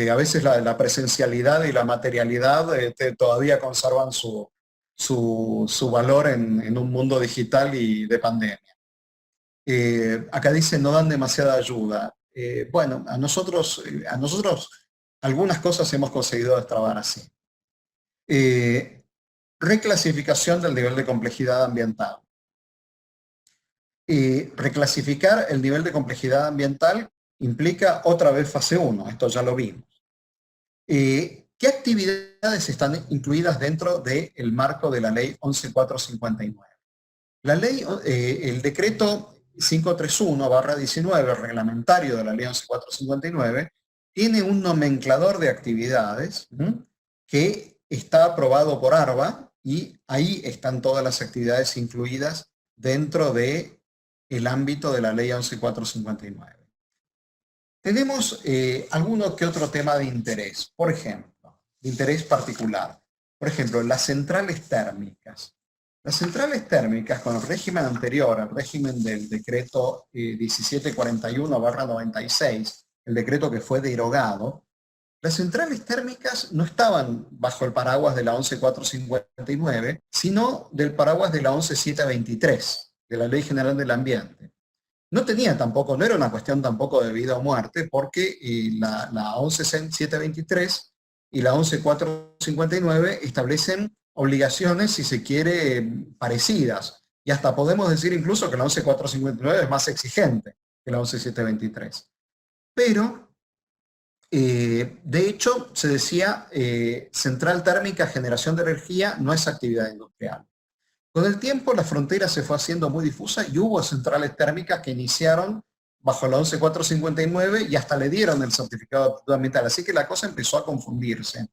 A veces la presencialidad y la materialidad todavía conservan su valor en un mundo digital y de pandemia. Acá dice no dan demasiada ayuda. Bueno, a nosotros algunas cosas hemos conseguido destrabar así. Reclasificación del nivel de complejidad ambiental. Reclasificar el nivel de complejidad ambiental implica otra vez fase 1, esto ya lo vimos. ¿Qué actividades están incluidas dentro del marco de la ley 11459? La ley, el decreto 531/19, reglamentario de la ley 11459, tiene un nomenclador de actividades que está aprobado por ARBA y ahí están todas las actividades incluidas dentro del ámbito de la ley 11459. Tenemos alguno que otro tema de interés, por ejemplo, de interés particular. Por ejemplo, las centrales térmicas. Las centrales térmicas, con el régimen anterior, el régimen del decreto 1741/96, el decreto que fue derogado, las centrales térmicas no estaban bajo el paraguas de la 11459, sino del paraguas de la 11723, de la Ley General del Ambiente. No tenía tampoco, no era una cuestión tampoco de vida o muerte, porque la 11723 y la 11459 establecen obligaciones, si se quiere, parecidas. Y hasta podemos decir incluso que la 11459 es más exigente que la 11723. Pero, de hecho, se decía, central térmica, generación de energía, no es actividad industrial. Con el tiempo la frontera se fue haciendo muy difusa y hubo centrales térmicas que iniciaron bajo la 11459 y hasta le dieron el certificado de aptitud ambiental, así que la cosa empezó a confundirse.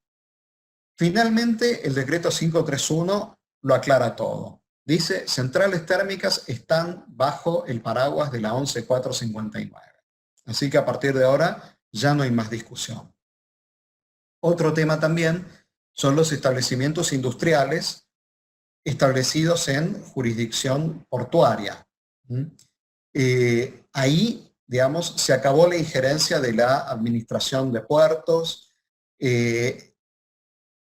Finalmente el decreto 531 lo aclara todo. Dice, centrales térmicas están bajo el paraguas de la 11459. Así que a partir de ahora ya no hay más discusión. Otro tema también son los establecimientos industriales establecidos en jurisdicción portuaria. Ahí, digamos, se acabó la injerencia de la administración de puertos.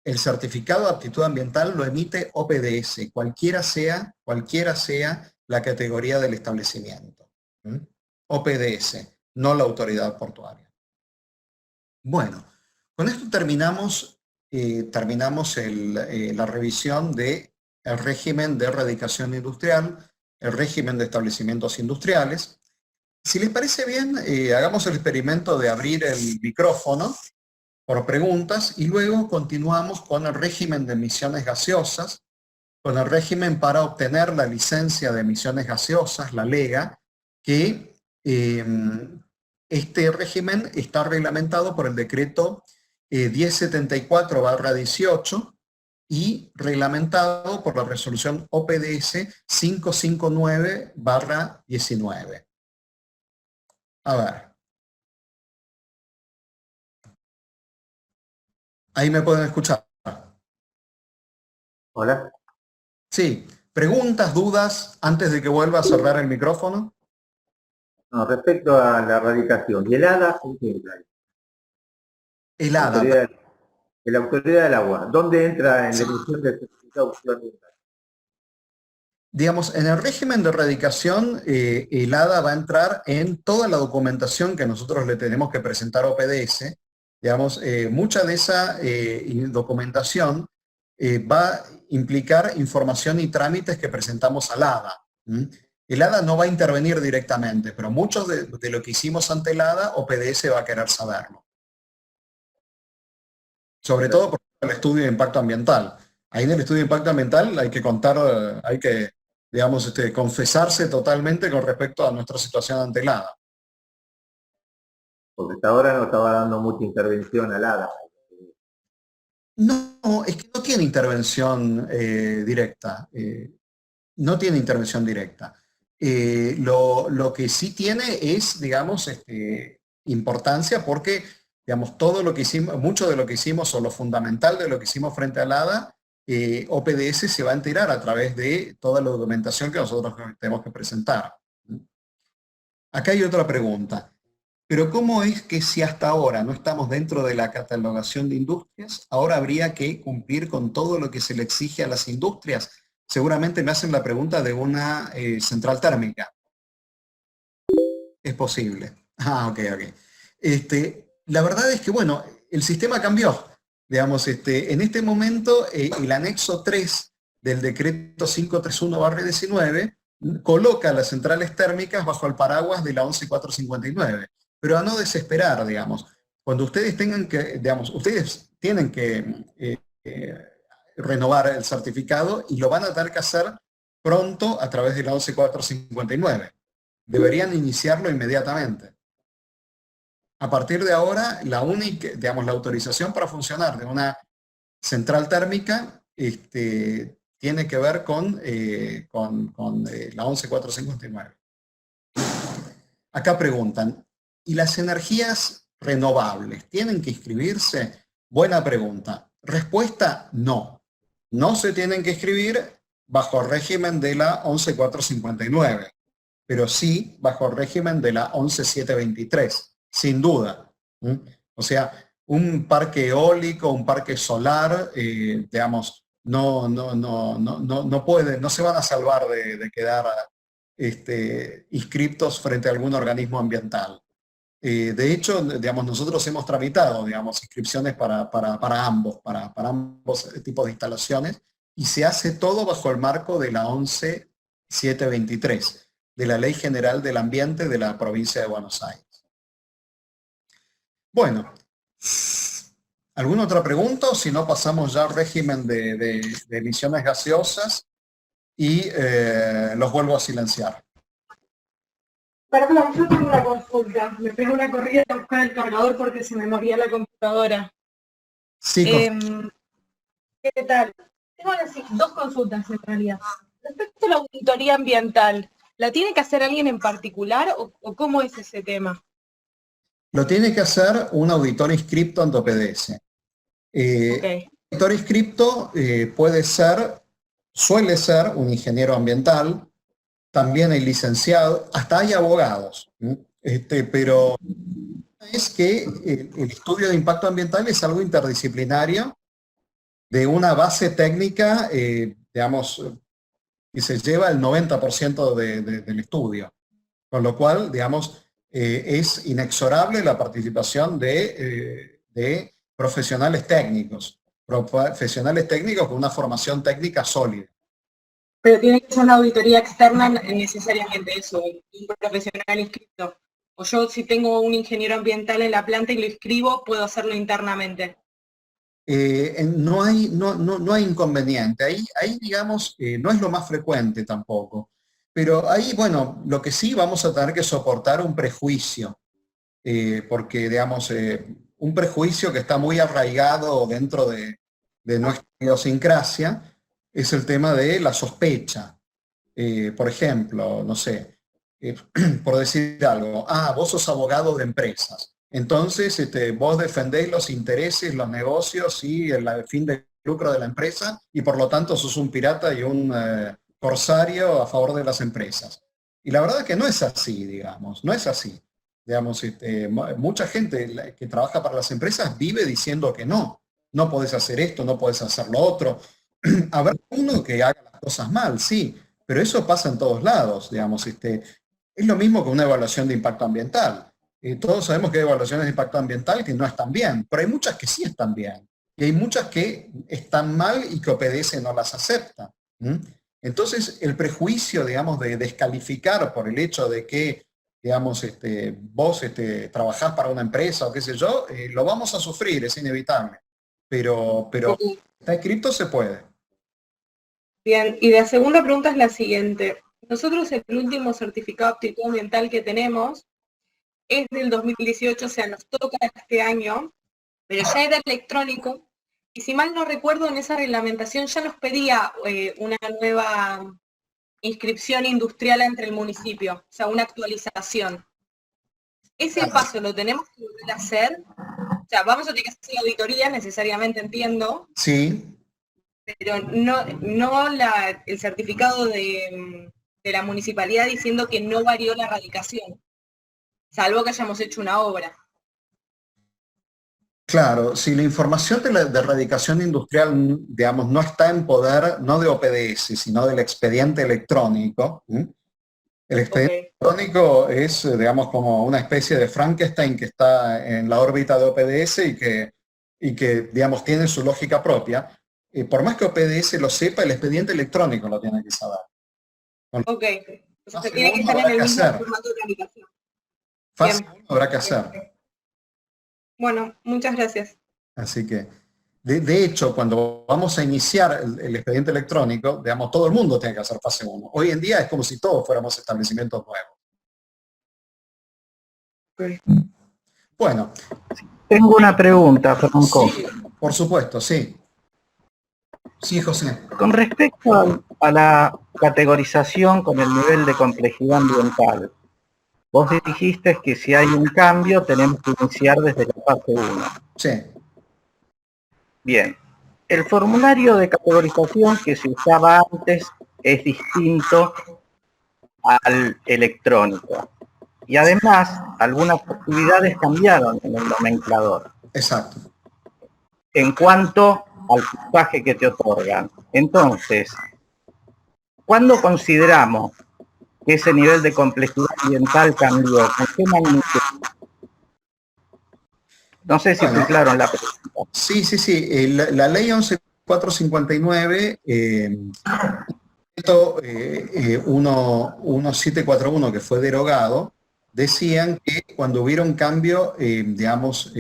el certificado de aptitud ambiental lo emite OPDS, cualquiera sea la categoría del establecimiento. ¿Mm? OPDS, no la autoridad portuaria. Bueno, con esto terminamos la revisión del régimen de erradicación industrial, el régimen de establecimientos industriales. Si les parece bien, hagamos el experimento de abrir el micrófono por preguntas y luego continuamos con el régimen de emisiones gaseosas, con el régimen para obtener la licencia de emisiones gaseosas, la LEGA, que este régimen está reglamentado por el decreto 1074/18 y reglamentado por la resolución OPDS 559/19. A ver. Ahí me pueden escuchar. Hola. Sí. ¿Preguntas, dudas, antes de que vuelva a cerrar el micrófono? No, respecto a la erradicación. ¿Y el ADA? El La ADA. autoridad del agua. ¿Dónde entra en la emisión del certificado ambiental? Digamos, en el régimen de erradicación, el ADA va a entrar en toda la documentación que nosotros le tenemos que presentar a OPDS. Digamos, mucha de esa documentación va a implicar información y trámites que presentamos al ADA. El ADA no va a intervenir directamente, pero mucho de lo que hicimos ante el ADA, OPDS va a querer saberlo. Sobre todo por el estudio de impacto ambiental. Ahí en el estudio de impacto ambiental hay que contar, hay que, digamos, confesarse totalmente con respecto a nuestra situación ante el ADA. Porque hasta ahora no estaba dando mucha intervención al ADA. No, es que no tiene intervención directa. No tiene intervención directa. Lo que sí tiene es, digamos, importancia porque, digamos, todo lo que hicimos, mucho de lo que hicimos o lo fundamental de lo que hicimos frente al ADA, OPDS se va a enterar a través de toda la documentación que nosotros tenemos que presentar. Acá hay otra pregunta. Pero ¿cómo es que si hasta ahora no estamos dentro de la catalogación de industrias, ahora habría que cumplir con todo lo que se le exige a las industrias? Seguramente me hacen la pregunta de una central térmica. Es posible. Ah, ok, ok. La verdad es que, bueno, el sistema cambió. Digamos, en este momento, el anexo 3 del decreto 531/19 coloca las centrales térmicas bajo el paraguas de la 11459. Pero a no desesperar, digamos. Cuando ustedes tengan que, digamos, ustedes tienen que renovar el certificado y lo van a tener que hacer pronto a través de la 11459. Deberían iniciarlo inmediatamente. A partir de ahora, la única, digamos, la autorización para funcionar de una central térmica tiene que ver con la 11459. Acá preguntan, ¿y las energías renovables tienen que inscribirse? Buena pregunta. Respuesta, no. No se tienen que inscribir bajo el régimen de la 11459, pero sí bajo el régimen de la 11723, sin duda. O sea, un parque eólico, un parque solar, digamos, no se van a salvar de quedar inscriptos frente a algún organismo ambiental. De hecho, digamos, nosotros hemos tramitado, digamos, inscripciones para ambos tipos de instalaciones, y se hace todo bajo el marco de la 11723, de la Ley General del Ambiente de la provincia de Buenos Aires. Bueno, ¿alguna otra pregunta? O si no, pasamos ya al régimen de emisiones gaseosas y los vuelvo a silenciar. Perdón, yo tengo una consulta. Me pego una corrida a buscar el cargador porque se me moría la computadora. Sí, ¿qué tal? Tengo dos consultas en realidad. Respecto a la auditoría ambiental, ¿la tiene que hacer alguien en particular o cómo es ese tema? Lo tiene que hacer un auditor inscripto ante OPDS. Okay. El auditor inscripto suele ser un ingeniero ambiental, también hay licenciados, hasta hay abogados, pero es que el estudio de impacto ambiental es algo interdisciplinario de una base técnica, digamos, que se lleva el 90% del estudio. Con lo cual, digamos, es inexorable la participación de profesionales técnicos con una formación técnica sólida. Pero tiene que ser una auditoría externa necesariamente eso, un profesional inscrito. O yo, si tengo un ingeniero ambiental en la planta y lo inscribo, puedo hacerlo internamente. No hay inconveniente. Ahí digamos, no es lo más frecuente tampoco. Pero ahí, bueno, lo que sí vamos a tener que soportar un prejuicio, porque, digamos, un prejuicio que está muy arraigado dentro de nuestra idiosincrasia es el tema de la sospecha. Por ejemplo, no sé, por decir algo, vos sos abogado de empresas, entonces vos defendés los intereses, los negocios y el fin de lucro de la empresa, y por lo tanto sos un pirata y un corsario a favor de las empresas. Y la verdad es que no es así, digamos, no es así. Digamos, mucha gente que trabaja para las empresas vive diciendo que no podés hacer esto, no podés hacer lo otro. Habrá uno que haga las cosas mal, sí, pero eso pasa en todos lados, digamos. Es lo mismo que una evaluación de impacto ambiental. Todos sabemos que hay evaluaciones de impacto ambiental que no están bien, pero hay muchas que sí están bien. Y hay muchas que están mal y que OPDS no las acepta. Entonces, el prejuicio, digamos, de descalificar por el hecho de que, digamos, vos trabajás para una empresa o qué sé yo, lo vamos a sufrir, es inevitable. Pero está escrito, se puede. Bien, y la segunda pregunta es la siguiente. Nosotros el último certificado de aptitud ambiental que tenemos es del 2018, o sea, nos toca este año, pero ya era electrónico, y si mal no recuerdo, en esa reglamentación ya nos pedía una nueva inscripción industrial entre el municipio, o sea, una actualización. Ese paso lo tenemos que volver a hacer, o sea, vamos a tener que hacer la auditoría necesariamente, entiendo, Sí. pero no el certificado de la municipalidad diciendo que no varió la radicación, salvo que hayamos hecho una obra. Claro, si la información de erradicación industrial, digamos, no está en poder, no de OPDS, sino del expediente electrónico, el expediente electrónico es, digamos, como una especie de Frankenstein que está en la órbita de OPDS y que digamos, tiene su lógica propia. Por más que OPDS lo sepa, el expediente electrónico lo tiene que saber. Ok, o sea, tiene que estar en el mismo formato de tramitación. Fase 1 habrá que hacer. Bueno, muchas gracias. Así que, de hecho, cuando vamos a iniciar el expediente electrónico, digamos, todo el mundo tiene que hacer fase 1. Hoy en día es como si todos fuéramos establecimientos nuevos. Okay. Bueno. Tengo una pregunta, Franco. Sí, por supuesto, sí. Sí, José. Con respecto a la categorización con el nivel de complejidad ambiental, vos dijiste que si hay un cambio tenemos que iniciar desde la fase 1. Sí. Bien. El formulario de categorización que se usaba antes es distinto al electrónico. Y además, algunas actividades cambiaron en el nomenclador. Exacto. En cuanto al puntaje que te otorgan. Entonces, ¿cuándo consideramos que ese nivel de complejidad ambiental cambió? ¿Con qué magnitud? No sé si estoy claro en la pregunta. Sí. La ley 11.459, 1741 que fue derogado, decían que cuando hubiera un cambio, digamos,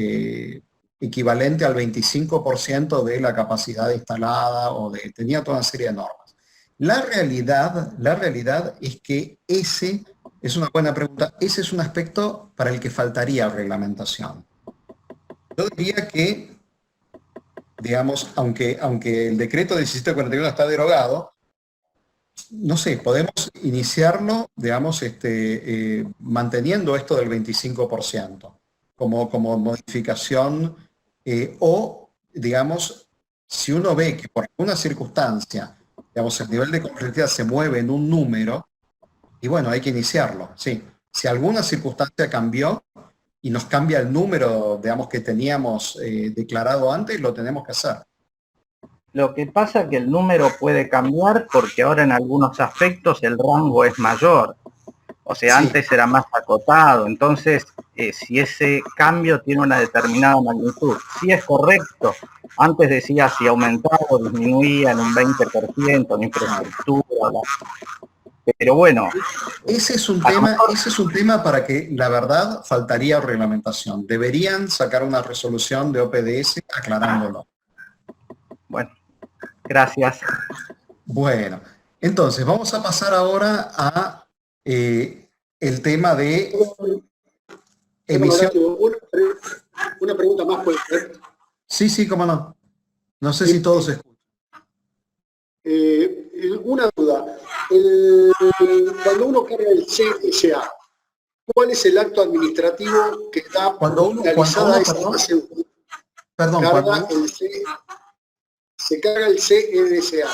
equivalente al 25% de la capacidad instalada, tenía toda una serie de normas. La realidad es que ese es una buena pregunta, ese es un aspecto para el que faltaría reglamentación. Yo diría que, digamos, aunque el decreto 1741 está derogado, no sé, podemos iniciarlo, digamos, manteniendo esto del 25% como modificación, o, digamos, si uno ve que por alguna circunstancia, digamos, el nivel de complejidad se mueve en un número, y bueno, hay que iniciarlo, sí. Si alguna circunstancia cambió y nos cambia el número, digamos, que teníamos declarado antes, lo tenemos que hacer. Lo que pasa es que el número puede cambiar porque ahora en algunos aspectos el rango es mayor. O sea, Sí. antes era más acotado. Entonces, si ese cambio tiene una determinada magnitud, sí es correcto. Antes decía si aumentaba o disminuía en un 20% en infraestructura. Pero bueno. Ese es un tema para que, la verdad, faltaría reglamentación. Deberían sacar una resolución de OPDS aclarándolo. Bueno, gracias. Bueno, entonces vamos a pasar ahora a el tema de emisión. Una pregunta más, ¿puede ser? Sí, cómo no. No sé si todos escuchan. Una duda. Cuando uno carga el CSA, ¿cuál es el acto administrativo que da finalizada esa fase 1? Perdón, se carga el CSA.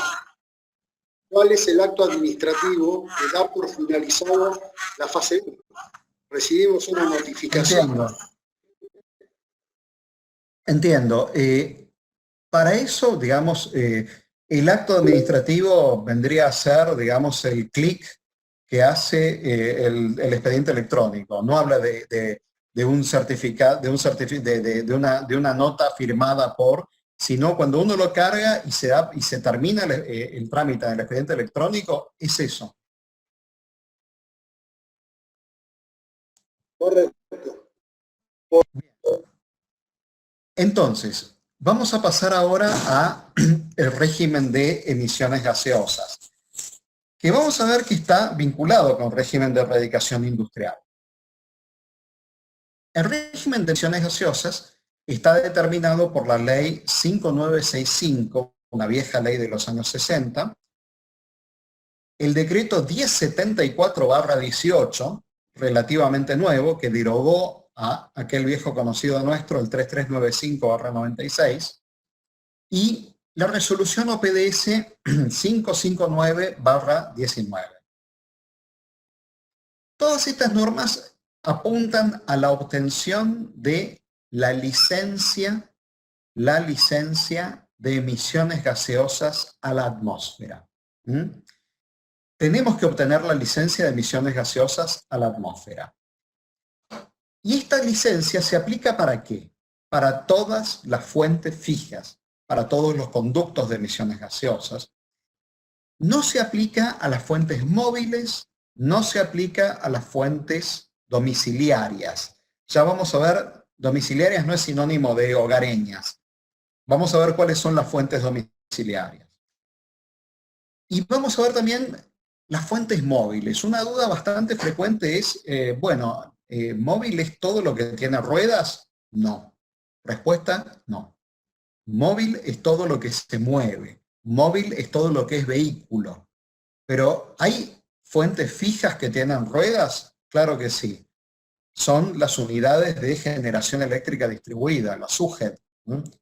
¿Cuál es el acto administrativo que da por finalizado la fase 1? Recibimos una notificación. Entiendo. Para eso, digamos, el acto administrativo vendría a ser, digamos, el clic que hace el expediente electrónico. No habla de un certificado, de una nota firmada por, sino cuando uno lo carga y se termina el trámite del expediente electrónico, es eso. Correcto. Entonces, vamos a pasar ahora a el régimen de emisiones gaseosas, que vamos a ver que está vinculado con el régimen de erradicación industrial. El régimen de emisiones gaseosas está determinado por la ley 5965, una vieja ley de los años 60, el decreto 1074/18, relativamente nuevo, que derogó a aquel viejo conocido nuestro, el 3395/96, y la resolución OPDS 559/19. Todas estas normas apuntan a la obtención de la licencia de emisiones gaseosas a la atmósfera. Tenemos que obtener la licencia de emisiones gaseosas a la atmósfera. Y esta licencia se aplica ¿para qué? Para todas las fuentes fijas, para todos los conductos de emisiones gaseosas. No se aplica a las fuentes móviles, no se aplica a las fuentes domiciliarias. Ya vamos a ver, domiciliarias no es sinónimo de hogareñas. Vamos a ver cuáles son las fuentes domiciliarias. Y vamos a ver también las fuentes móviles. Una duda bastante frecuente es, ¿móvil es todo lo que tiene ruedas? No. Respuesta, no. Móvil es todo lo que se mueve. Móvil es todo lo que es vehículo. Pero ¿hay fuentes fijas que tienen ruedas? Claro que sí. Son las unidades de generación eléctrica distribuida, las UGED.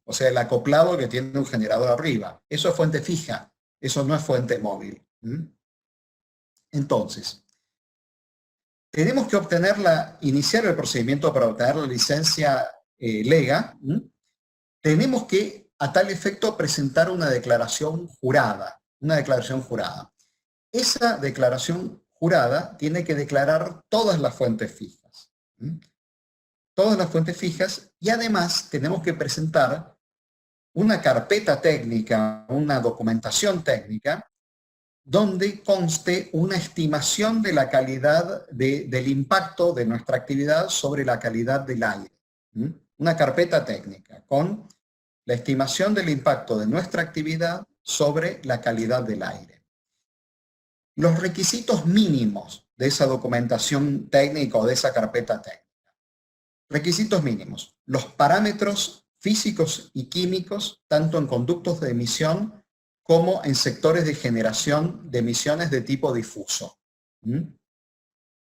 O sea, el acoplado que tiene un generador arriba. Eso es fuente fija. Eso no es fuente móvil. Entonces, tenemos que iniciar el procedimiento para obtener la licencia LEGA. Tenemos que, a tal efecto, presentar una declaración jurada. Esa declaración jurada tiene que declarar todas las fuentes fijas. Todas las fuentes fijas, y además tenemos que presentar una carpeta técnica, una documentación técnica, donde conste una estimación de la calidad del impacto de nuestra actividad sobre la calidad del aire. Una carpeta técnica con la estimación del impacto de nuestra actividad sobre la calidad del aire. Los requisitos mínimos de esa documentación técnica o de esa carpeta técnica. Requisitos mínimos. Los parámetros físicos y químicos, tanto en conductos de emisión como en sectores de generación de emisiones de tipo difuso.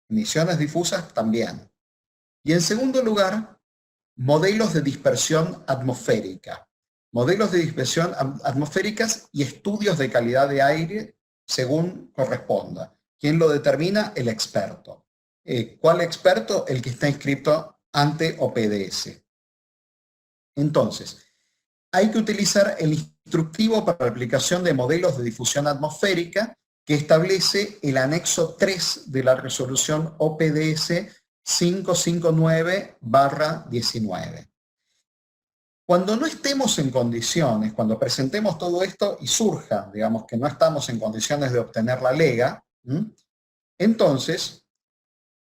Emisiones difusas también. Y en segundo lugar, modelos de dispersión atmosférica. Modelos de dispersión atmosféricas y estudios de calidad de aire según corresponda. ¿Quién lo determina? El experto. ¿Cuál experto? El que está inscrito ante OPDS. Entonces, hay que utilizar el instructivo para la aplicación de modelos de difusión atmosférica que establece el anexo 3 de la resolución OPDS 559/19. Cuando no estemos en condiciones, cuando presentemos todo esto y surja, digamos, que no estamos en condiciones de obtener la lega, entonces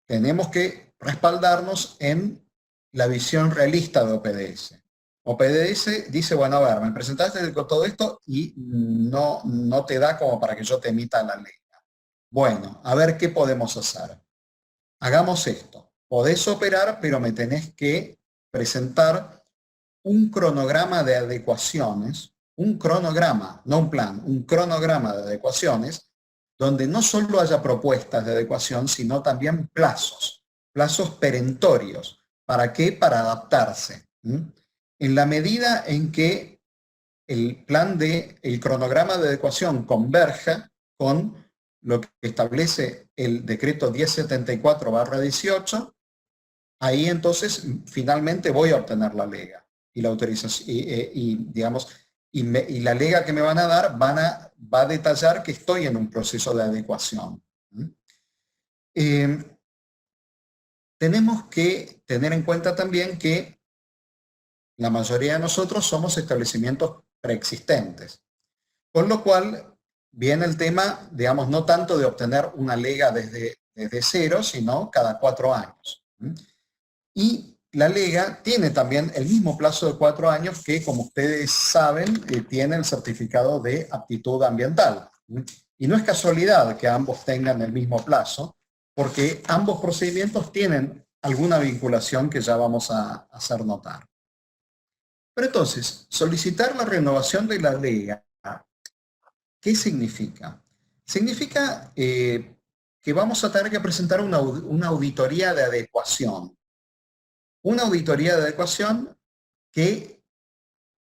tenemos que respaldarnos en la visión realista de OPDS. OPDS dice, bueno, a ver, me presentaste con todo esto y no te da como para que yo te emita la lega. Bueno, a ver qué podemos hacer. Hagamos esto. Podés operar, pero me tenés que presentar un cronograma de adecuaciones, un cronograma, no un plan, un cronograma de adecuaciones, donde no solo haya propuestas de adecuación, sino también plazos perentorios. ¿Para qué? Para adaptarse. En la medida en que el cronograma de adecuación converja con lo que establece el decreto 1074/18, ahí entonces finalmente voy a obtener la lega. Y la autorización, y la lega que me van a dar va a detallar que estoy en un proceso de adecuación. Tenemos que tener en cuenta también que la mayoría de nosotros somos establecimientos preexistentes, con lo cual viene el tema, digamos, no tanto de obtener una lega desde cero, sino cada 4 años. Y la lega tiene también el mismo plazo de 4 años que, como ustedes saben, tiene el certificado de aptitud ambiental. Y no es casualidad que ambos tengan el mismo plazo, porque ambos procedimientos tienen alguna vinculación que ya vamos a hacer notar. Pero entonces, solicitar la renovación de la lega, ¿qué significa? Significa que vamos a tener que presentar una auditoría de adecuación. Una auditoría de adecuación que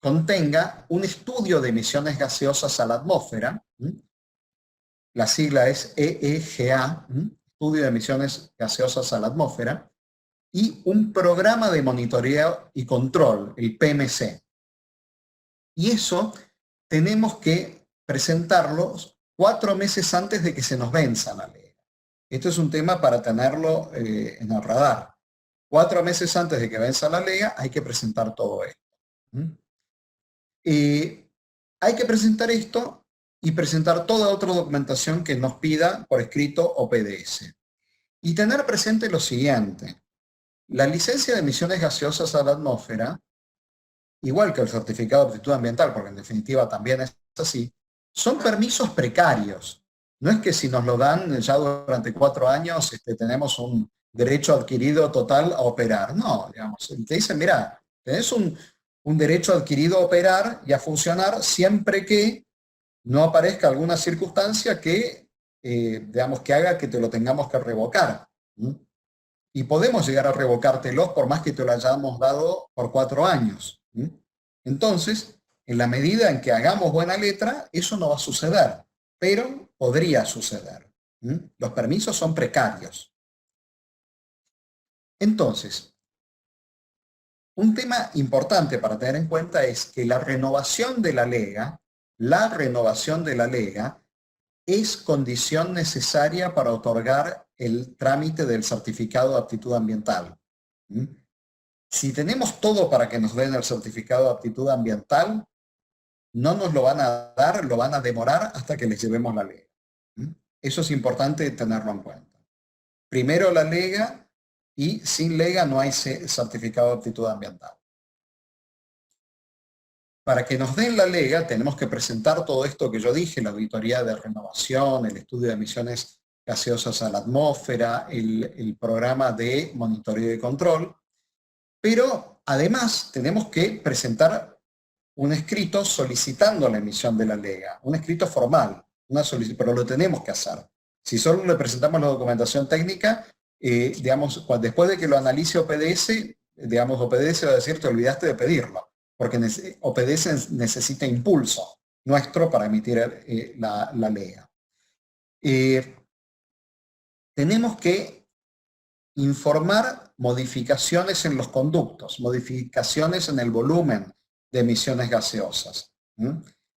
contenga un estudio de emisiones gaseosas a la atmósfera. La sigla es EEGA, Estudio de Emisiones Gaseosas a la Atmósfera, y un programa de monitoreo y control, el PMC. Y eso tenemos que presentarlos 4 meses antes de que se nos venza la lega. Esto es un tema para tenerlo en el radar. 4 meses antes de que venza la lega hay que presentar todo esto. Hay que presentar esto y presentar toda otra documentación que nos pida por escrito OPDS. Y tener presente lo siguiente. La licencia de emisiones gaseosas a la atmósfera, igual que el certificado de aptitud ambiental, porque en definitiva también es así, son permisos precarios. No es que si nos lo dan ya durante 4 años tenemos un derecho adquirido total a operar. No, digamos, te dicen, mira, tenés un derecho adquirido a operar y a funcionar siempre que no aparezca alguna circunstancia que, digamos, que haga que te lo tengamos que revocar. Y podemos llegar a revocártelos por más que te lo hayamos dado por 4 años. Entonces, en la medida en que hagamos buena letra, eso no va a suceder, pero podría suceder. Los permisos son precarios. Entonces, un tema importante para tener en cuenta es que la renovación de la lega es condición necesaria para otorgar el trámite del certificado de aptitud ambiental. Si tenemos todo para que nos den el certificado de aptitud ambiental, no nos lo van a dar, lo van a demorar hasta que les llevemos la lega. Eso es importante tenerlo en cuenta. Primero la lega, y sin lega no hay certificado de aptitud ambiental. Para que nos den la lega tenemos que presentar todo esto que yo dije, la auditoría de renovación, el estudio de emisiones gaseosas a la atmósfera, el programa de monitoreo y control, pero además tenemos que presentar un escrito solicitando la emisión de la lega, un escrito formal, pero lo tenemos que hacer. Si solo le presentamos la documentación técnica, digamos, después de que lo analice OPDS, digamos, OPDS va a decir, te olvidaste de pedirlo, porque OPDS necesita impulso nuestro para emitir la lega. Tenemos que informar modificaciones en los conductos, modificaciones en el volumen de emisiones gaseosas.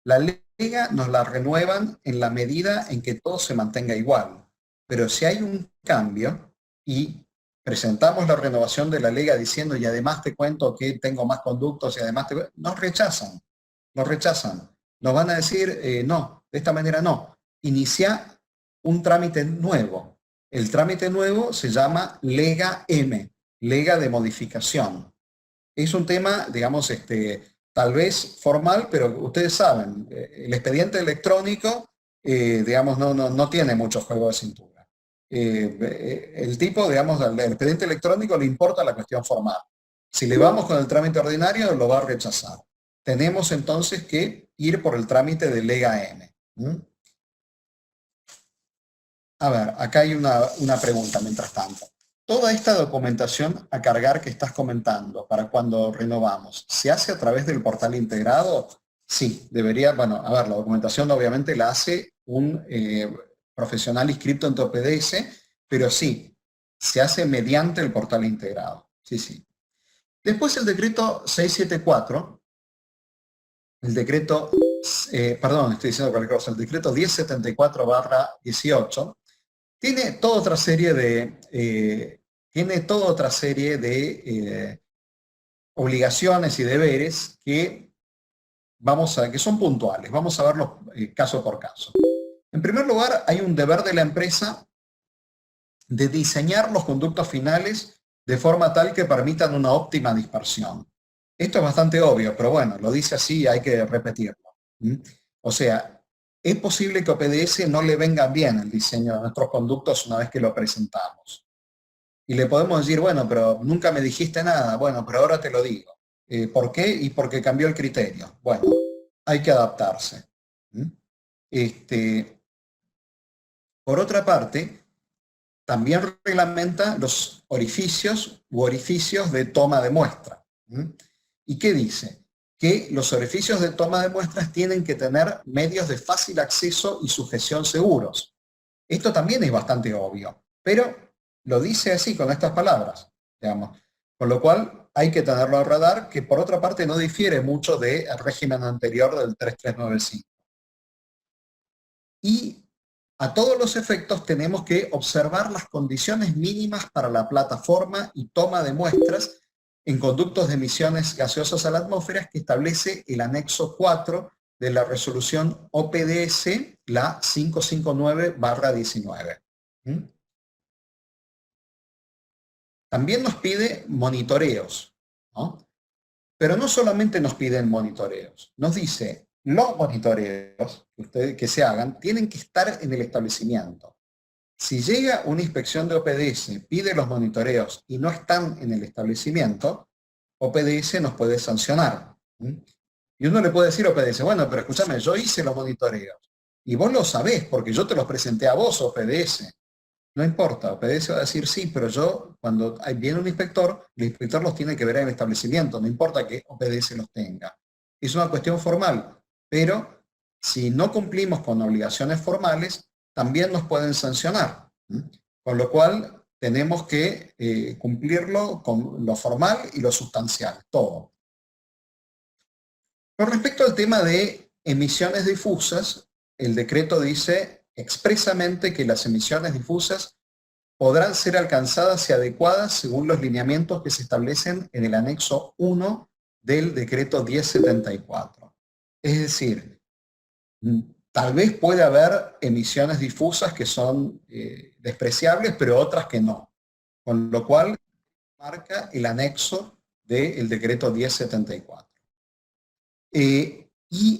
La lega nos la renuevan en la medida en que todo se mantenga igual. Pero si hay un cambio y presentamos la renovación de la lega diciendo y además te cuento que tengo más conductos y además nos rechazan, nos rechazan. Nos van a decir, no, de esta manera no. Inicia un trámite nuevo. El trámite nuevo se llama lega M, lega de modificación. Es un tema, digamos, tal vez formal, pero ustedes saben, el expediente electrónico, digamos, no tiene mucho juego de cintura. El tipo, digamos, al expediente electrónico le importa la cuestión formal. Si le vamos con el trámite ordinario, lo va a rechazar. Tenemos entonces que ir por el trámite de lega M. A ver, acá hay una pregunta mientras tanto. Toda esta documentación a cargar que estás comentando para cuando renovamos, ¿se hace a través del portal integrado? Sí, debería, bueno, a ver, la documentación obviamente la hace un profesional inscrito en tu OPDS, pero sí, se hace mediante el portal integrado. Sí, sí. Después el decreto 674, el decreto, perdón, estoy diciendo cualquier cosa, el decreto 1074/18, tiene toda otra serie de, obligaciones y deberes que son puntuales. Vamos a verlos caso por caso. En primer lugar, hay un deber de la empresa de diseñar los conductos finales de forma tal que permitan una óptima dispersión. Esto es bastante obvio, pero bueno, lo dice así y hay que repetirlo. O sea, es posible que a OPDS no le venga bien el diseño de nuestros conductos una vez que lo presentamos. Y le podemos decir, bueno, pero nunca me dijiste nada. Bueno, pero ahora te lo digo. ¿Por qué? Y porque cambió el criterio. Bueno, hay que adaptarse. Por otra parte, también reglamenta los orificios u orificios de toma de muestra. ¿Y qué dice? Que los orificios de toma de muestras tienen que tener medios de fácil acceso y sujeción seguros. Esto también es bastante obvio, pero lo dice así, con estas palabras, digamos. Con lo cual hay que tenerlo a radar, que por otra parte no difiere mucho del régimen anterior del 3395. Y a todos los efectos tenemos que observar las condiciones mínimas para la plataforma y toma de muestras en conductos de emisiones gaseosas a la atmósfera que establece el anexo 4 de la resolución OPDS, la 559/19. También nos pide monitoreos, ¿no? Pero no solamente nos piden monitoreos, nos dice, los monitoreos que se hagan tienen que estar en el establecimiento. Si llega una inspección de OPDS, pide los monitoreos y no están en el establecimiento, OPDS nos puede sancionar. Y uno le puede decir a OPDS, bueno, pero escúchame, yo hice los monitoreos. Y vos lo sabés, porque yo te los presenté a vos, OPDS. No importa, OPDS va a decir, sí, pero yo, cuando viene un inspector, el inspector los tiene que ver en el establecimiento, no importa que OPDS los tenga. Es una cuestión formal, pero si no cumplimos con obligaciones formales, también nos pueden sancionar. Con lo cual, tenemos que cumplirlo con lo formal y lo sustancial, todo. Con respecto al tema de emisiones difusas, el decreto dice expresamente que las emisiones difusas podrán ser alcanzadas y adecuadas según los lineamientos que se establecen en el anexo 1 del decreto 1074. Es decir, tal vez puede haber emisiones difusas que son despreciables, pero otras que no. Con lo cual, marca el anexo del decreto 1074. Y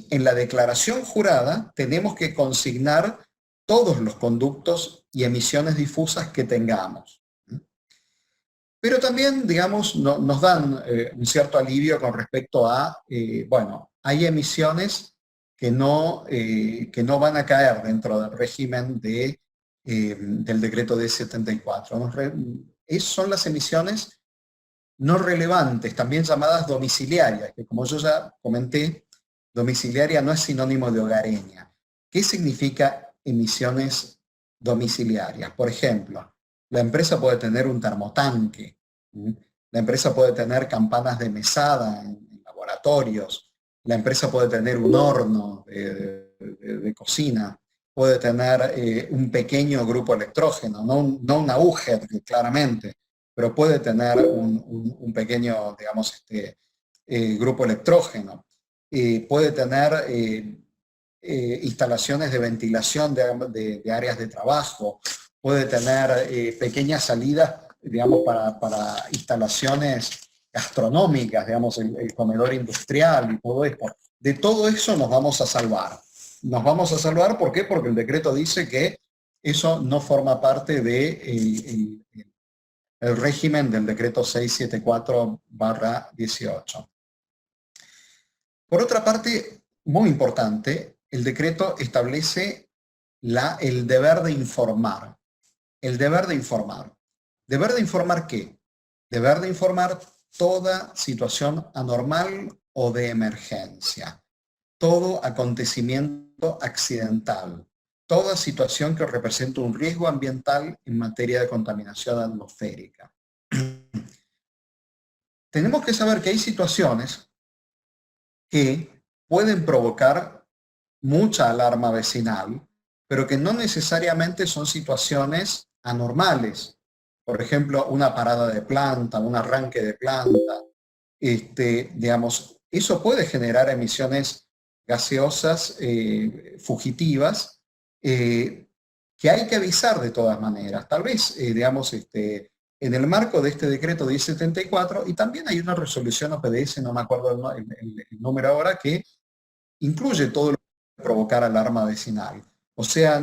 en la declaración jurada tenemos que consignar todos los conductos y emisiones difusas que tengamos. Pero también, digamos, nos dan un cierto alivio con respecto a, bueno, hay emisiones que no van a caer dentro del régimen del decreto de 74. Son las emisiones no relevantes, también llamadas domiciliarias, que como yo ya comenté, domiciliaria no es sinónimo de hogareña. ¿Qué significa emisiones domiciliarias? Por ejemplo, la empresa puede tener un termotanque, la empresa puede tener campanas de mesada en laboratorios, La empresa puede tener un horno de cocina, puede tener un pequeño grupo electrógeno, no una UGER, claramente, pero puede tener un pequeño, digamos, grupo electrógeno. Puede tener instalaciones de ventilación de áreas de trabajo, puede tener pequeñas salidas, digamos, para instalaciones gastronómicas, digamos, el comedor industrial y todo esto. De todo eso nos vamos a salvar. Nos vamos a salvar, ¿por qué? Porque el decreto dice que eso no forma parte de el régimen del decreto 674/18. Por otra parte, muy importante, el decreto establece el deber de informar. El deber de informar. ¿Deber de informar qué? Deber de informar toda situación anormal o de emergencia, todo acontecimiento accidental, toda situación que represente un riesgo ambiental en materia de contaminación atmosférica. Tenemos que saber que hay situaciones que pueden provocar mucha alarma vecinal, pero que no necesariamente son situaciones anormales. Por ejemplo, una parada de planta, un arranque de planta, digamos, eso puede generar emisiones gaseosas fugitivas que hay que avisar de todas maneras. Tal vez, digamos, en el marco de este decreto 1074, y también hay una resolución OPDS, no me acuerdo el número ahora, que incluye todo lo que puede provocar alarma vecinal. O sea,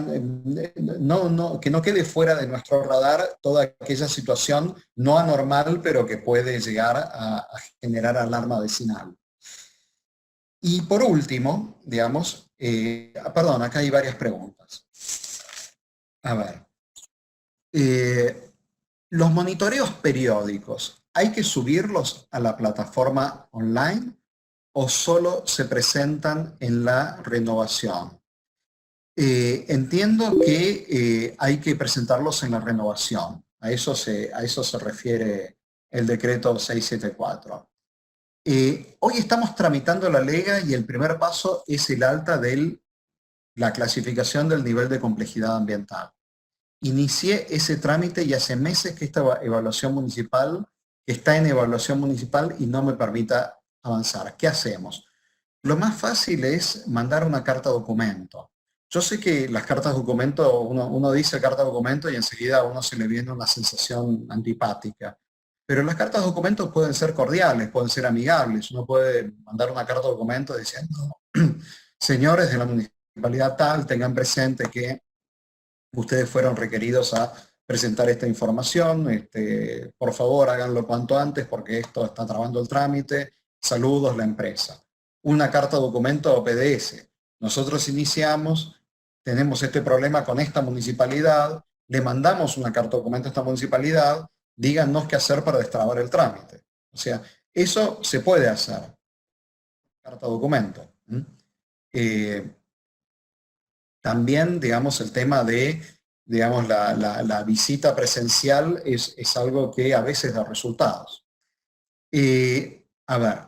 que no quede fuera de nuestro radar toda aquella situación no anormal, pero que puede llegar a generar alarma vecinal. Y por último, digamos, perdón, acá hay varias preguntas. A ver. Los monitoreos periódicos, ¿hay que subirlos a la plataforma online o solo se presentan en la renovación? Entiendo que hay que presentarlos en la renovación. A eso se refiere el decreto 674. Hoy estamos tramitando la lega y el primer paso es el alta de la clasificación del nivel de complejidad ambiental. Inicié ese trámite y hace meses que esta evaluación municipal, que está en evaluación municipal y no me permita avanzar. ¿Qué hacemos? Lo más fácil es mandar una carta documento. Yo sé que las cartas documento, uno dice carta documento y enseguida a uno se le viene una sensación antipática. Pero las cartas documentos pueden ser cordiales, pueden ser amigables. Uno puede mandar una carta documento diciendo, señores de la municipalidad tal, tengan presente que ustedes fueron requeridos a presentar esta información, por favor háganlo cuanto antes porque esto está trabando el trámite, saludos la empresa. Una carta documento o PDS. Nosotros iniciamos, tenemos este problema con esta municipalidad, le mandamos una carta documento a esta municipalidad, díganos qué hacer para destrabar el trámite. O sea, eso se puede hacer. Carta documento. También, digamos, el tema de, digamos, la visita presencial es algo que a veces da resultados. A ver,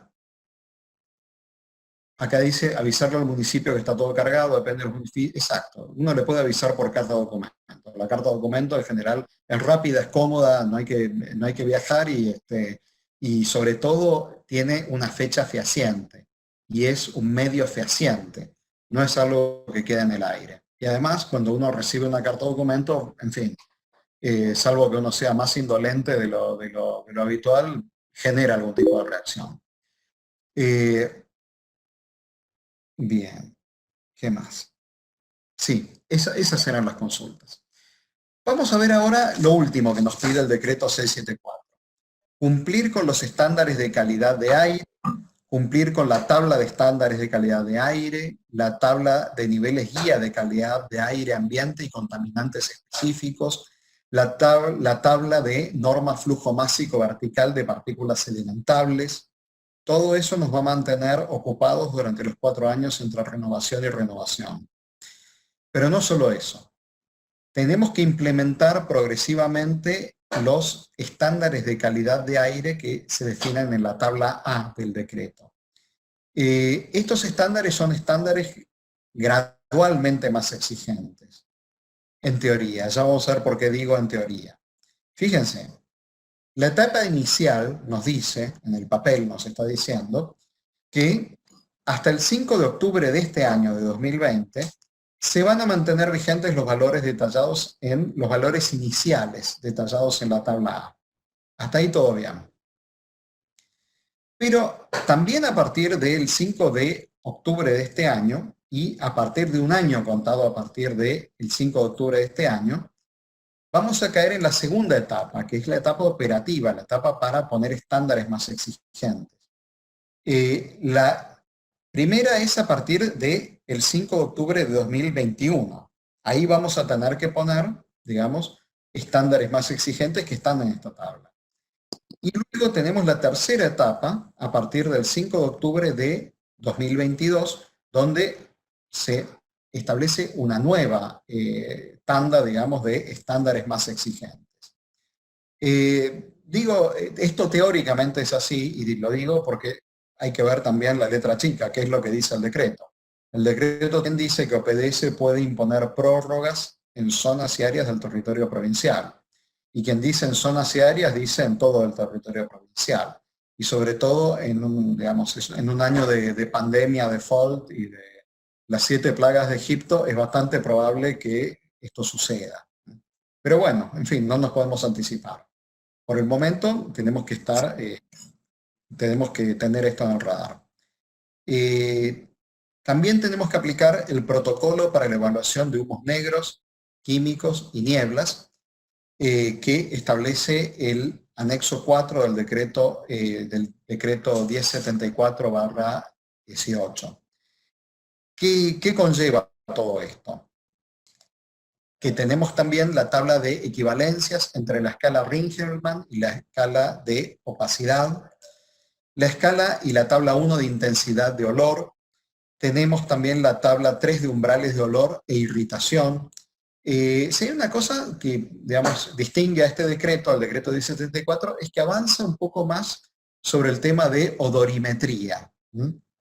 acá dice avisarle al municipio que está todo cargado, depende del municipio. Exacto, uno le puede avisar por carta documento. La carta documento en general es rápida, es cómoda, no hay que viajar y sobre todo tiene una fecha fehaciente y es un medio fehaciente. No es algo que queda en el aire. Y además, cuando uno recibe una carta documento, en fin, salvo que uno sea más indolente de lo habitual, genera algún tipo de reacción. Bien, ¿qué más? Sí, esas eran las consultas. Vamos a ver ahora lo último que nos pide el decreto 674. Cumplir con los estándares de calidad de aire, cumplir con la tabla de estándares de calidad de aire, la tabla de niveles guía de calidad de aire, ambiente y contaminantes específicos, la tabla de norma flujo másico vertical de partículas sedimentables. Todo eso nos va a mantener ocupados durante los 4 años entre renovación y renovación. Pero no solo eso. Tenemos que implementar progresivamente los estándares de calidad de aire que se definen en la tabla A del decreto. Estos estándares son estándares gradualmente más exigentes, en teoría. Ya vamos a ver por qué digo en teoría. Fíjense, la etapa inicial nos dice, en el papel nos está diciendo, que hasta el 5 de octubre de este año, de 2020, se van a mantener vigentes los valores detallados en los valores iniciales detallados en la tabla A. Hasta ahí todo bien. Pero también a partir del 5 de octubre de este año y a partir de un año contado a partir del 5 de octubre de este año, vamos a caer en la segunda etapa, que es la etapa operativa, la etapa para poner estándares más exigentes. La primera es a partir del 5 de octubre de 2021. Ahí vamos a tener que poner, digamos, estándares más exigentes que están en esta tabla. Y luego tenemos la tercera etapa, a partir del 5 de octubre de 2022, donde se establece una nueva tanda, digamos, de estándares más exigentes. Digo, esto teóricamente es así, y lo digo porque hay que ver también la letra chica, que es lo que dice el decreto. El decreto también dice que OPDS puede imponer prórrogas en zonas y áreas del territorio provincial. Y quien dice en zonas y áreas, dice en todo el territorio provincial. Y sobre todo en un, digamos, en un año de pandemia, default y de las 7 plagas de Egipto, es bastante probable que esto suceda. Pero bueno, en fin, no nos podemos anticipar. Por el momento tenemos que estar, tenemos que tener esto en el radar. También tenemos que aplicar el protocolo para la evaluación de humos negros, químicos y nieblas, que establece el anexo 4 del decreto 1074/18. ¿Qué conlleva todo esto? Que tenemos también la tabla de equivalencias entre la escala Ringelmann y la escala de opacidad, la escala y la tabla 1 de intensidad de olor. Tenemos también la tabla 3 de umbrales de olor e irritación. Si hay una cosa que, digamos, distingue a este decreto, al decreto 1074, es que avanza un poco más sobre el tema de odorimetría.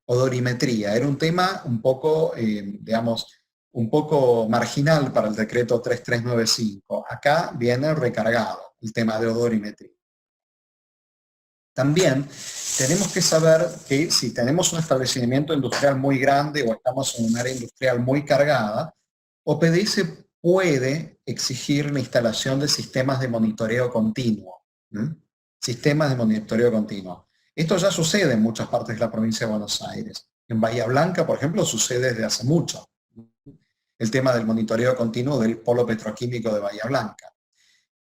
Odorimetría era un tema un poco, digamos, un poco marginal para el decreto 3395. Acá viene recargado el tema de odorimetría. También tenemos que saber que si tenemos un establecimiento industrial muy grande o estamos en un área industrial muy cargada, OPDS puede exigir la instalación de sistemas de monitoreo continuo. Sistemas de monitoreo continuo. Esto ya sucede en muchas partes de la provincia de Buenos Aires. En Bahía Blanca, por ejemplo, sucede desde hace mucho. El tema del monitoreo continuo del polo petroquímico de Bahía Blanca.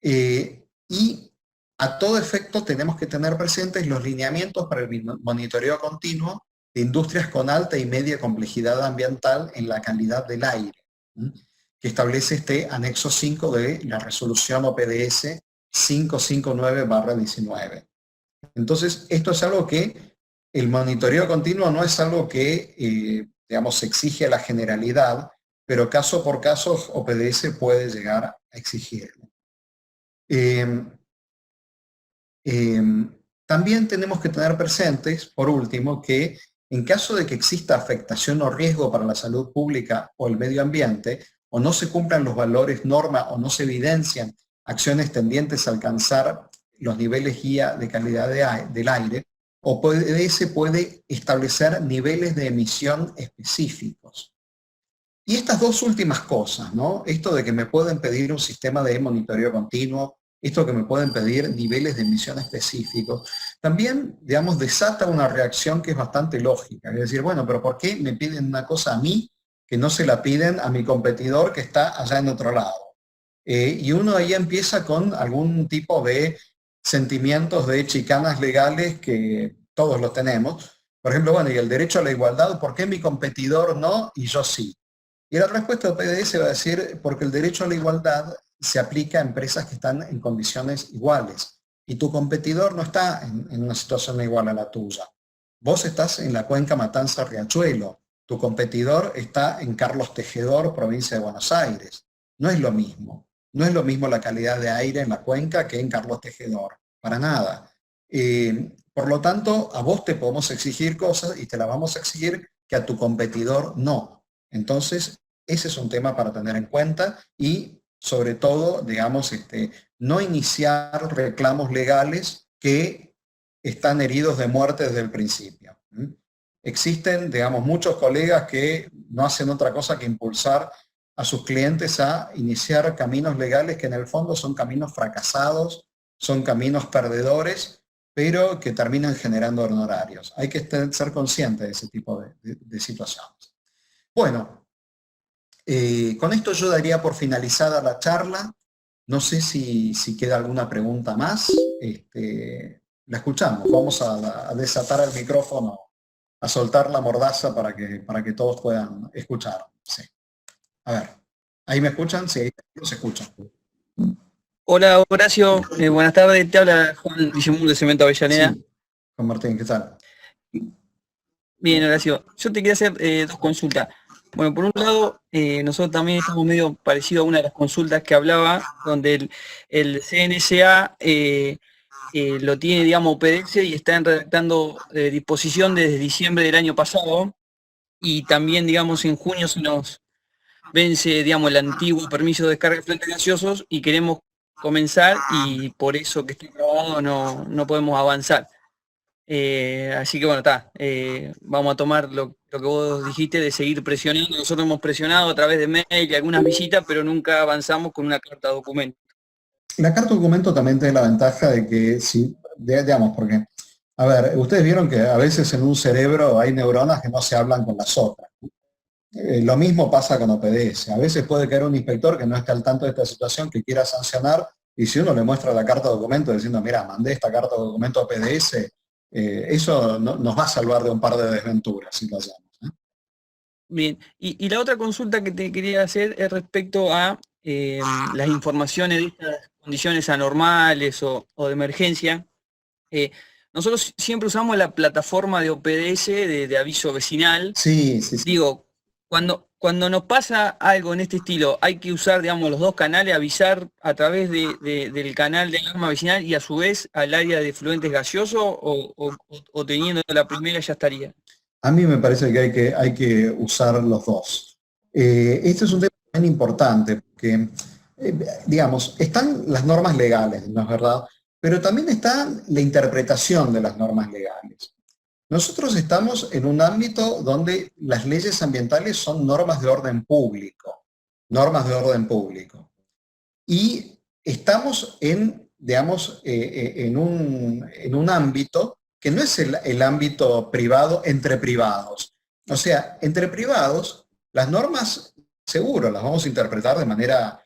Y a todo efecto tenemos que tener presentes los lineamientos para el monitoreo continuo de industrias con alta y media complejidad ambiental en la calidad del aire, que establece este anexo 5 de la resolución OPDS 559/19. Entonces, esto es algo que el monitoreo continuo no es algo que, digamos, exige a la generalidad, pero caso por caso OPDS puede llegar a exigirlo. También tenemos que tener presentes, por último, que en caso de que exista afectación o riesgo para la salud pública o el medio ambiente, o no se cumplan los valores norma o no se evidencian acciones tendientes a alcanzar los niveles guía de calidad del aire, OPDS puede establecer niveles de emisión específicos. Y estas dos últimas cosas, ¿no? Esto de que me pueden pedir un sistema de monitoreo continuo, esto que me pueden pedir niveles de emisión específicos, también, digamos, desata una reacción que es bastante lógica. Es decir, bueno, pero ¿por qué me piden una cosa a mí que no se la piden a mi competidor que está allá en otro lado? Y uno ahí empieza con algún tipo de sentimientos de chicanas legales que todos los tenemos. Por ejemplo, bueno, y el derecho a la igualdad, ¿por qué mi competidor no y yo sí? Y la respuesta de OPDS va a decir, porque el derecho a la igualdad se aplica a empresas que están en condiciones iguales. Y tu competidor no está en una situación igual a la tuya. Vos estás en la cuenca Matanza-Riachuelo. Tu competidor está en Carlos Tejedor, provincia de Buenos Aires. No es lo mismo. No es lo mismo la calidad de aire en la cuenca que en Carlos Tejedor. Para nada. Por lo tanto, a vos te podemos exigir cosas y te las vamos a exigir que a tu competidor no. Entonces, ese es un tema para tener en cuenta y, sobre todo, digamos, no iniciar reclamos legales que están heridos de muerte desde el principio. Existen, digamos, muchos colegas que no hacen otra cosa que impulsar a sus clientes a iniciar caminos legales que en el fondo son caminos fracasados, son caminos perdedores, pero que terminan generando honorarios. Hay que ser conscientes de ese tipo de situaciones. Bueno, con esto yo daría por finalizada la charla. No sé si queda alguna pregunta más. La escuchamos. Vamos a desatar el micrófono, a soltar la mordaza para que todos puedan escuchar. Sí. A ver, ¿ahí me escuchan? Sí, no se escuchan. Hola Horacio, buenas tardes, te habla Juan Guillemur de Cemento Avellaneda. Sí, Juan Martín, ¿qué tal? Bien, Horacio, yo te quería hacer dos consultas. Bueno, por un lado, nosotros también estamos medio parecido a una de las consultas que hablaba, donde el CNSA lo tiene, digamos, PDS y está redactando disposición desde diciembre del año pasado, y también, digamos, en junio se nos vence, digamos, el antiguo permiso de descarga de fluentes gaseosos y queremos comenzar, y por eso que está grabado no podemos avanzar. Así que bueno, vamos a tomar lo que vos dijiste de seguir presionando. Nosotros hemos presionado a través de mail y algunas visitas, pero nunca avanzamos con una carta de documento. La carta de documento también tiene la ventaja de que, digamos, porque, a ver, ustedes vieron que a veces en un cerebro hay neuronas que no se hablan con las otras. Lo mismo pasa con OPDS. A veces puede caer un inspector que no esté al tanto de esta situación, que quiera sancionar, y si uno le muestra la carta de documento diciendo, mira, mandé esta carta de documento a OPDS, eso nos va a salvar de un par de desventuras, si lo hacemos. Bien, y la otra consulta que te quería hacer es respecto a las informaciones de estas condiciones anormales o de emergencia. Nosotros siempre usamos la plataforma de OPDS de aviso vecinal. Sí. Digo, cuando nos pasa algo en este estilo, hay que usar, digamos, los dos canales, avisar a través del canal de alarma vecinal y a su vez al área de fluentes gaseosos, o teniendo la primera ya estaría. A mí me parece que hay que usar los dos. Este es un tema bien importante, porque, digamos, están las normas legales, ¿no es verdad? Pero también está la interpretación de las normas legales. Nosotros estamos en un ámbito donde las leyes ambientales son normas de orden público. Y estamos digamos, en un ámbito que no es el ámbito privado entre privados. O sea, entre privados, las normas, seguro, las vamos a interpretar de manera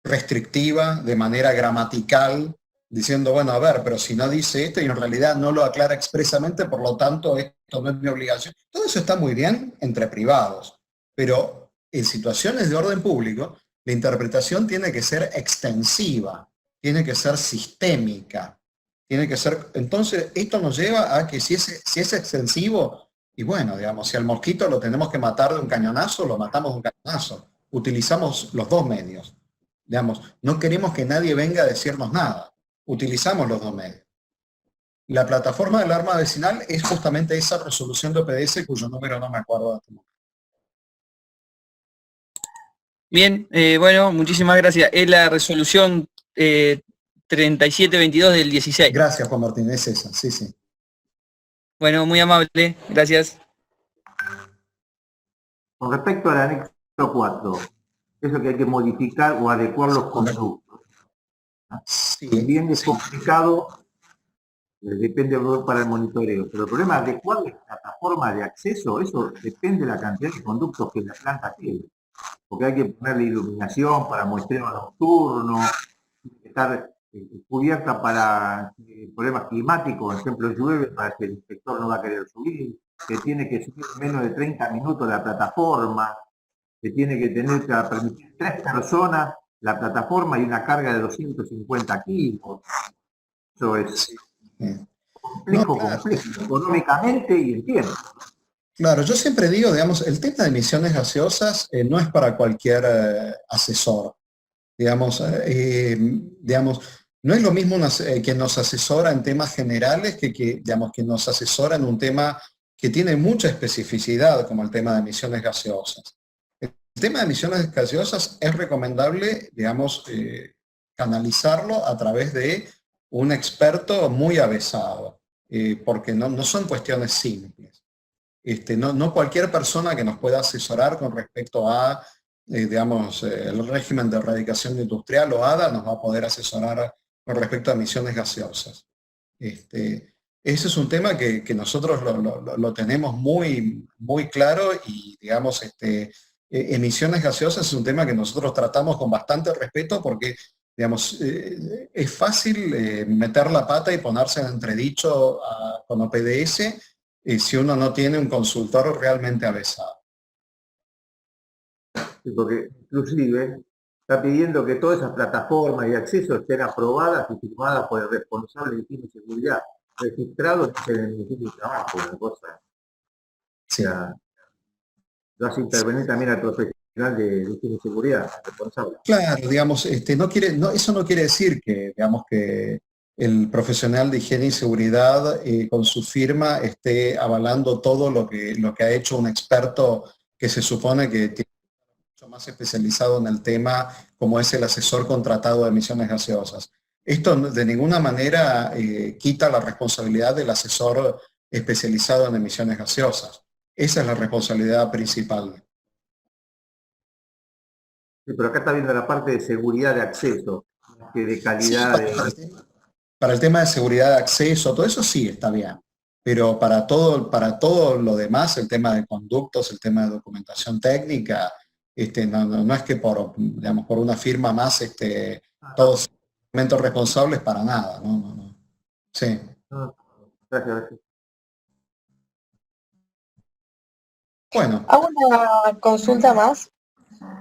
restrictiva, de manera gramatical, diciendo, bueno, a ver, pero si no dice esto y en realidad no lo aclara expresamente, por lo tanto, esto no es mi obligación. Todo eso está muy bien entre privados, pero en situaciones de orden público, la interpretación tiene que ser extensiva, tiene que ser sistémica, tiene que ser... Entonces, esto nos lleva a que si es extensivo, y bueno, digamos, si al mosquito lo tenemos que matar de un cañonazo, lo matamos de un cañonazo. Utilizamos los dos medios. Digamos, no queremos que nadie venga a decirnos nada. Utilizamos los dos medios. La plataforma de alarma vecinal es justamente esa resolución de OPDS, cuyo número no me acuerdo de este momento. Bien, bueno, muchísimas gracias. Es la resolución 3722 del 16. Gracias, Juan Martín, es esa, sí. Bueno, muy amable, gracias. Con respecto al anexo 4, eso que hay que modificar o adecuar los conductos. Sí, Bien es complicado, depende para el monitoreo, pero el problema de adecuar la plataforma de acceso, eso depende de la cantidad de conductos que la planta tiene. Porque hay que ponerle iluminación para muestreo nocturno, estar cubierta para problemas climáticos, por ejemplo, llueve para que el inspector no va a querer subir, que tiene que subir menos de 30 minutos la plataforma, que tiene que tener que permitir 3 personas la plataforma y una carga de 250 kilos. Eso es complejo, económicamente y en tiempo. Claro, yo siempre digo, digamos, el tema de emisiones gaseosas no es para cualquier asesor. Digamos, no es lo mismo quien nos asesora en temas generales digamos, que nos asesora en un tema que tiene mucha especificidad, como el tema de emisiones gaseosas. El tema de emisiones gaseosas es recomendable, digamos, canalizarlo a través de un experto muy avesado, porque no son cuestiones simples. No cualquier persona que nos pueda asesorar con respecto a, digamos, el régimen de erradicación industrial o ADA nos va a poder asesorar con respecto a emisiones gaseosas. Ese es un tema que nosotros lo tenemos muy, muy claro y, digamos, emisiones gaseosas es un tema que nosotros tratamos con bastante respeto porque, digamos, es fácil meter la pata y ponerse en entredicho con OPDS si uno no tiene un consultor realmente avesado. Sí, porque inclusive está pidiendo que todas esas plataformas y acceso estén aprobadas y firmadas por el responsable de higiene y seguridad, registrado en el Ministerio de Trabajo, una cosa. Sí. O sea, lo hace intervenir también al profesional de higiene y seguridad, responsable. Claro, digamos, eso no quiere decir que, digamos, que el profesional de higiene y seguridad con su firma esté avalando todo lo que ha hecho un experto que se supone que tiene mucho más especializado en el tema, como es el asesor contratado de emisiones gaseosas. Esto de ninguna manera quita la responsabilidad del asesor especializado en emisiones gaseosas. Esa es la responsabilidad principal. Sí, pero acá está viendo la parte de seguridad de acceso, que de calidad Sí, para el tema de seguridad de acceso, todo eso sí está bien. Pero para todo lo demás, el tema de conductos, el tema de documentación técnica, no es que digamos, por una firma más todos elementos responsables para nada. No. Sí. Gracias. Bueno. Hago una consulta más.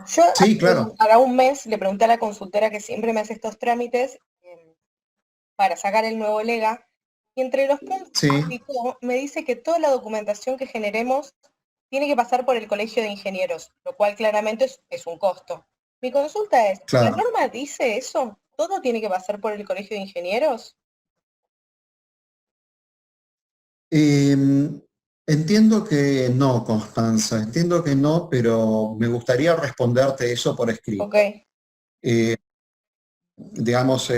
Yo sí, claro. para un mes le pregunté a la consultora que siempre me hace estos trámites para sacar el nuevo LEGA, y entre los puntos sí. que explicó, me dice que toda la documentación que generemos tiene que pasar por el Colegio de Ingenieros, lo cual claramente es un costo. Mi consulta es, claro. ¿la norma dice eso? ¿Todo tiene que pasar por el Colegio de Ingenieros? Entiendo que no, Constanza, entiendo que no, pero me gustaría responderte eso por escrito. Okay. Digamos,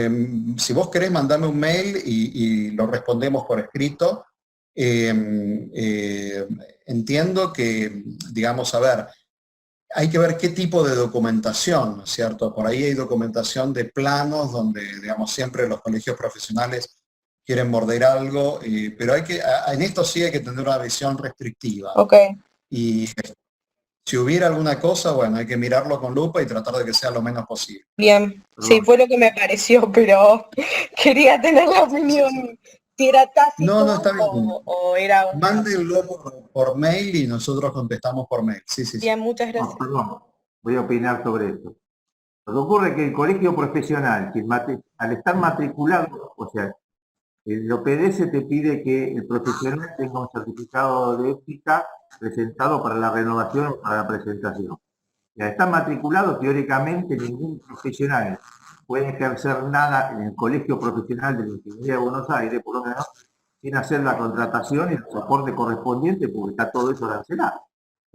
si vos querés, mandame un mail y lo respondemos por escrito. Entiendo que, digamos, a ver, hay que ver qué tipo de documentación, ¿no es cierto? Por ahí hay documentación de planos donde, digamos, siempre los colegios profesionales quieren morder algo, pero en esto sí hay que tener una visión restrictiva. Okay. Y si hubiera alguna cosa, bueno, hay que mirarlo con lupa y tratar de que sea lo menos posible. Bien, sí, fue lo que me pareció, pero quería tener la opinión, si era tácito No, está bien. o era... Mándenlo por mail y nosotros contestamos por mail. Sí. Bien, muchas gracias. No, perdón, voy a opinar sobre esto. Lo que ocurre es que el colegio profesional, al estar matriculado, o sea, el OPDS te pide que el profesional tenga un certificado de ética presentado para la renovación o para la presentación. Y al estar matriculado, teóricamente, ningún profesional puede ejercer nada en el colegio profesional de la Ingeniería de Buenos Aires, por lo menos, sin hacer la contratación y el soporte correspondiente, porque está todo eso arancelado.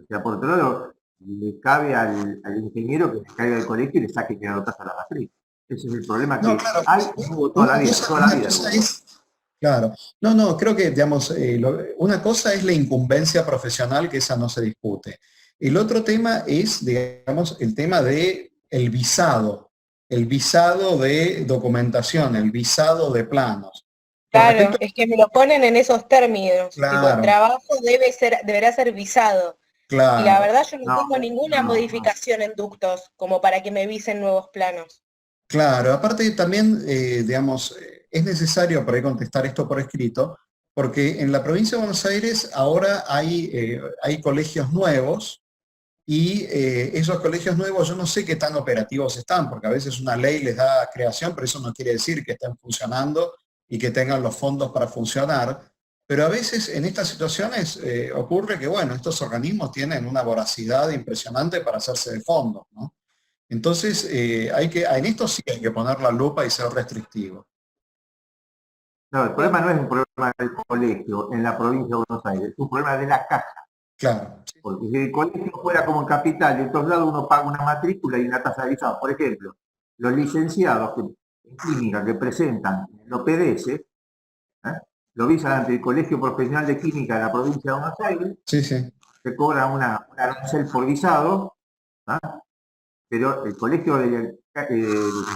O sea, por otro lado, le cabe al ingeniero que le caiga del colegio y le saque que notas a la matriz. Ese es el problema que claro, hay toda la vida. Claro. No, creo que, digamos, una cosa es la incumbencia profesional, que esa no se discute. El otro tema es, digamos, el tema de el visado de documentación, el visado de planos. Claro, es que me lo ponen en esos términos. Claro. Tipo, el trabajo deberá ser visado. Claro. Y la verdad yo no tengo ninguna modificación en ductos como para que me visen nuevos planos. Claro, aparte también, digamos, es necesario por ahí contestar esto por escrito, porque en la provincia de Buenos Aires ahora hay colegios nuevos y esos colegios nuevos yo no sé qué tan operativos están, porque a veces una ley les da creación, pero eso no quiere decir que estén funcionando y que tengan los fondos para funcionar. Pero a veces en estas situaciones ocurre que, bueno, estos organismos tienen una voracidad impresionante para hacerse de fondos, ¿no? Entonces, en esto sí hay que poner la lupa y ser restrictivo. No, el problema no es un problema del colegio en la provincia de Buenos Aires, es un problema de la caja. Claro. Porque si el colegio fuera como en Capital y en todos lados uno paga una matrícula y una tasa de visado, por ejemplo, los licenciados en clínica que presentan el OPDS, lo visan ante el Colegio Profesional de Química de la provincia de Buenos Aires, Sí, sí. se cobra un arancel por visado, pero el colegio de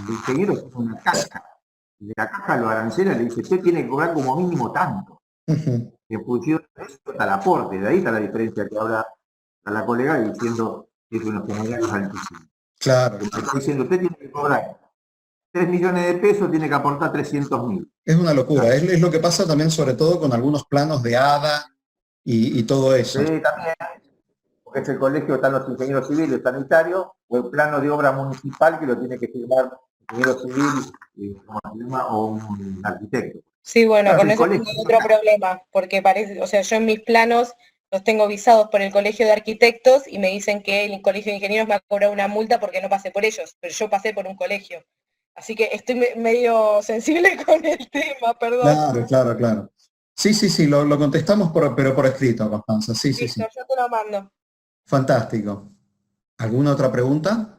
ingenieros es una caja. Y de la caja los aranceles le dice, usted tiene que cobrar como mínimo tanto. En función de eso está el aporte, de ahí está la diferencia que habla a la colega diciendo que es unos honorarios altísimos. Claro. Está diciendo, usted tiene que cobrar 3 millones de pesos, tiene que aportar 300.000. Es una locura, es lo que pasa también sobre todo con algunos planos de ADA y todo eso. Sí, también, porque es el colegio, están los ingenieros civiles, sanitarios, o el plano de obra municipal que lo tiene que firmar un ingeniero civil o un arquitecto. Sí, bueno, Claro, con el eso colegio- tengo otro problema, porque parece, o sea, yo en mis planos los tengo visados por el Colegio de Arquitectos y me dicen que el Colegio de Ingenieros me ha cobrado una multa porque no pasé por ellos, pero yo pasé por un colegio. Así que estoy medio sensible con el tema, perdón. Claro. Sí, lo contestamos, pero por escrito, Constanza. Sí. Listo, yo te lo mando. Fantástico. ¿Alguna otra pregunta?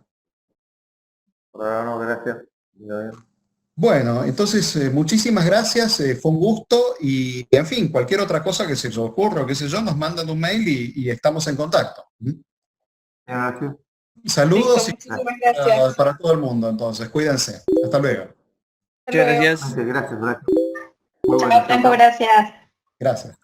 Por ahora no, gracias. Bueno, entonces muchísimas gracias, fue un gusto y en fin, cualquier otra cosa que se os ocurra o qué sé yo, nos mandan un mail y estamos en contacto. Gracias. Saludos Listo, muchísimas gracias. para todo el mundo, entonces, cuídense. Hasta luego. Hasta luego. Muchas gracias. Gracias. Muy bueno. Chao, Franco, gracias. Gracias.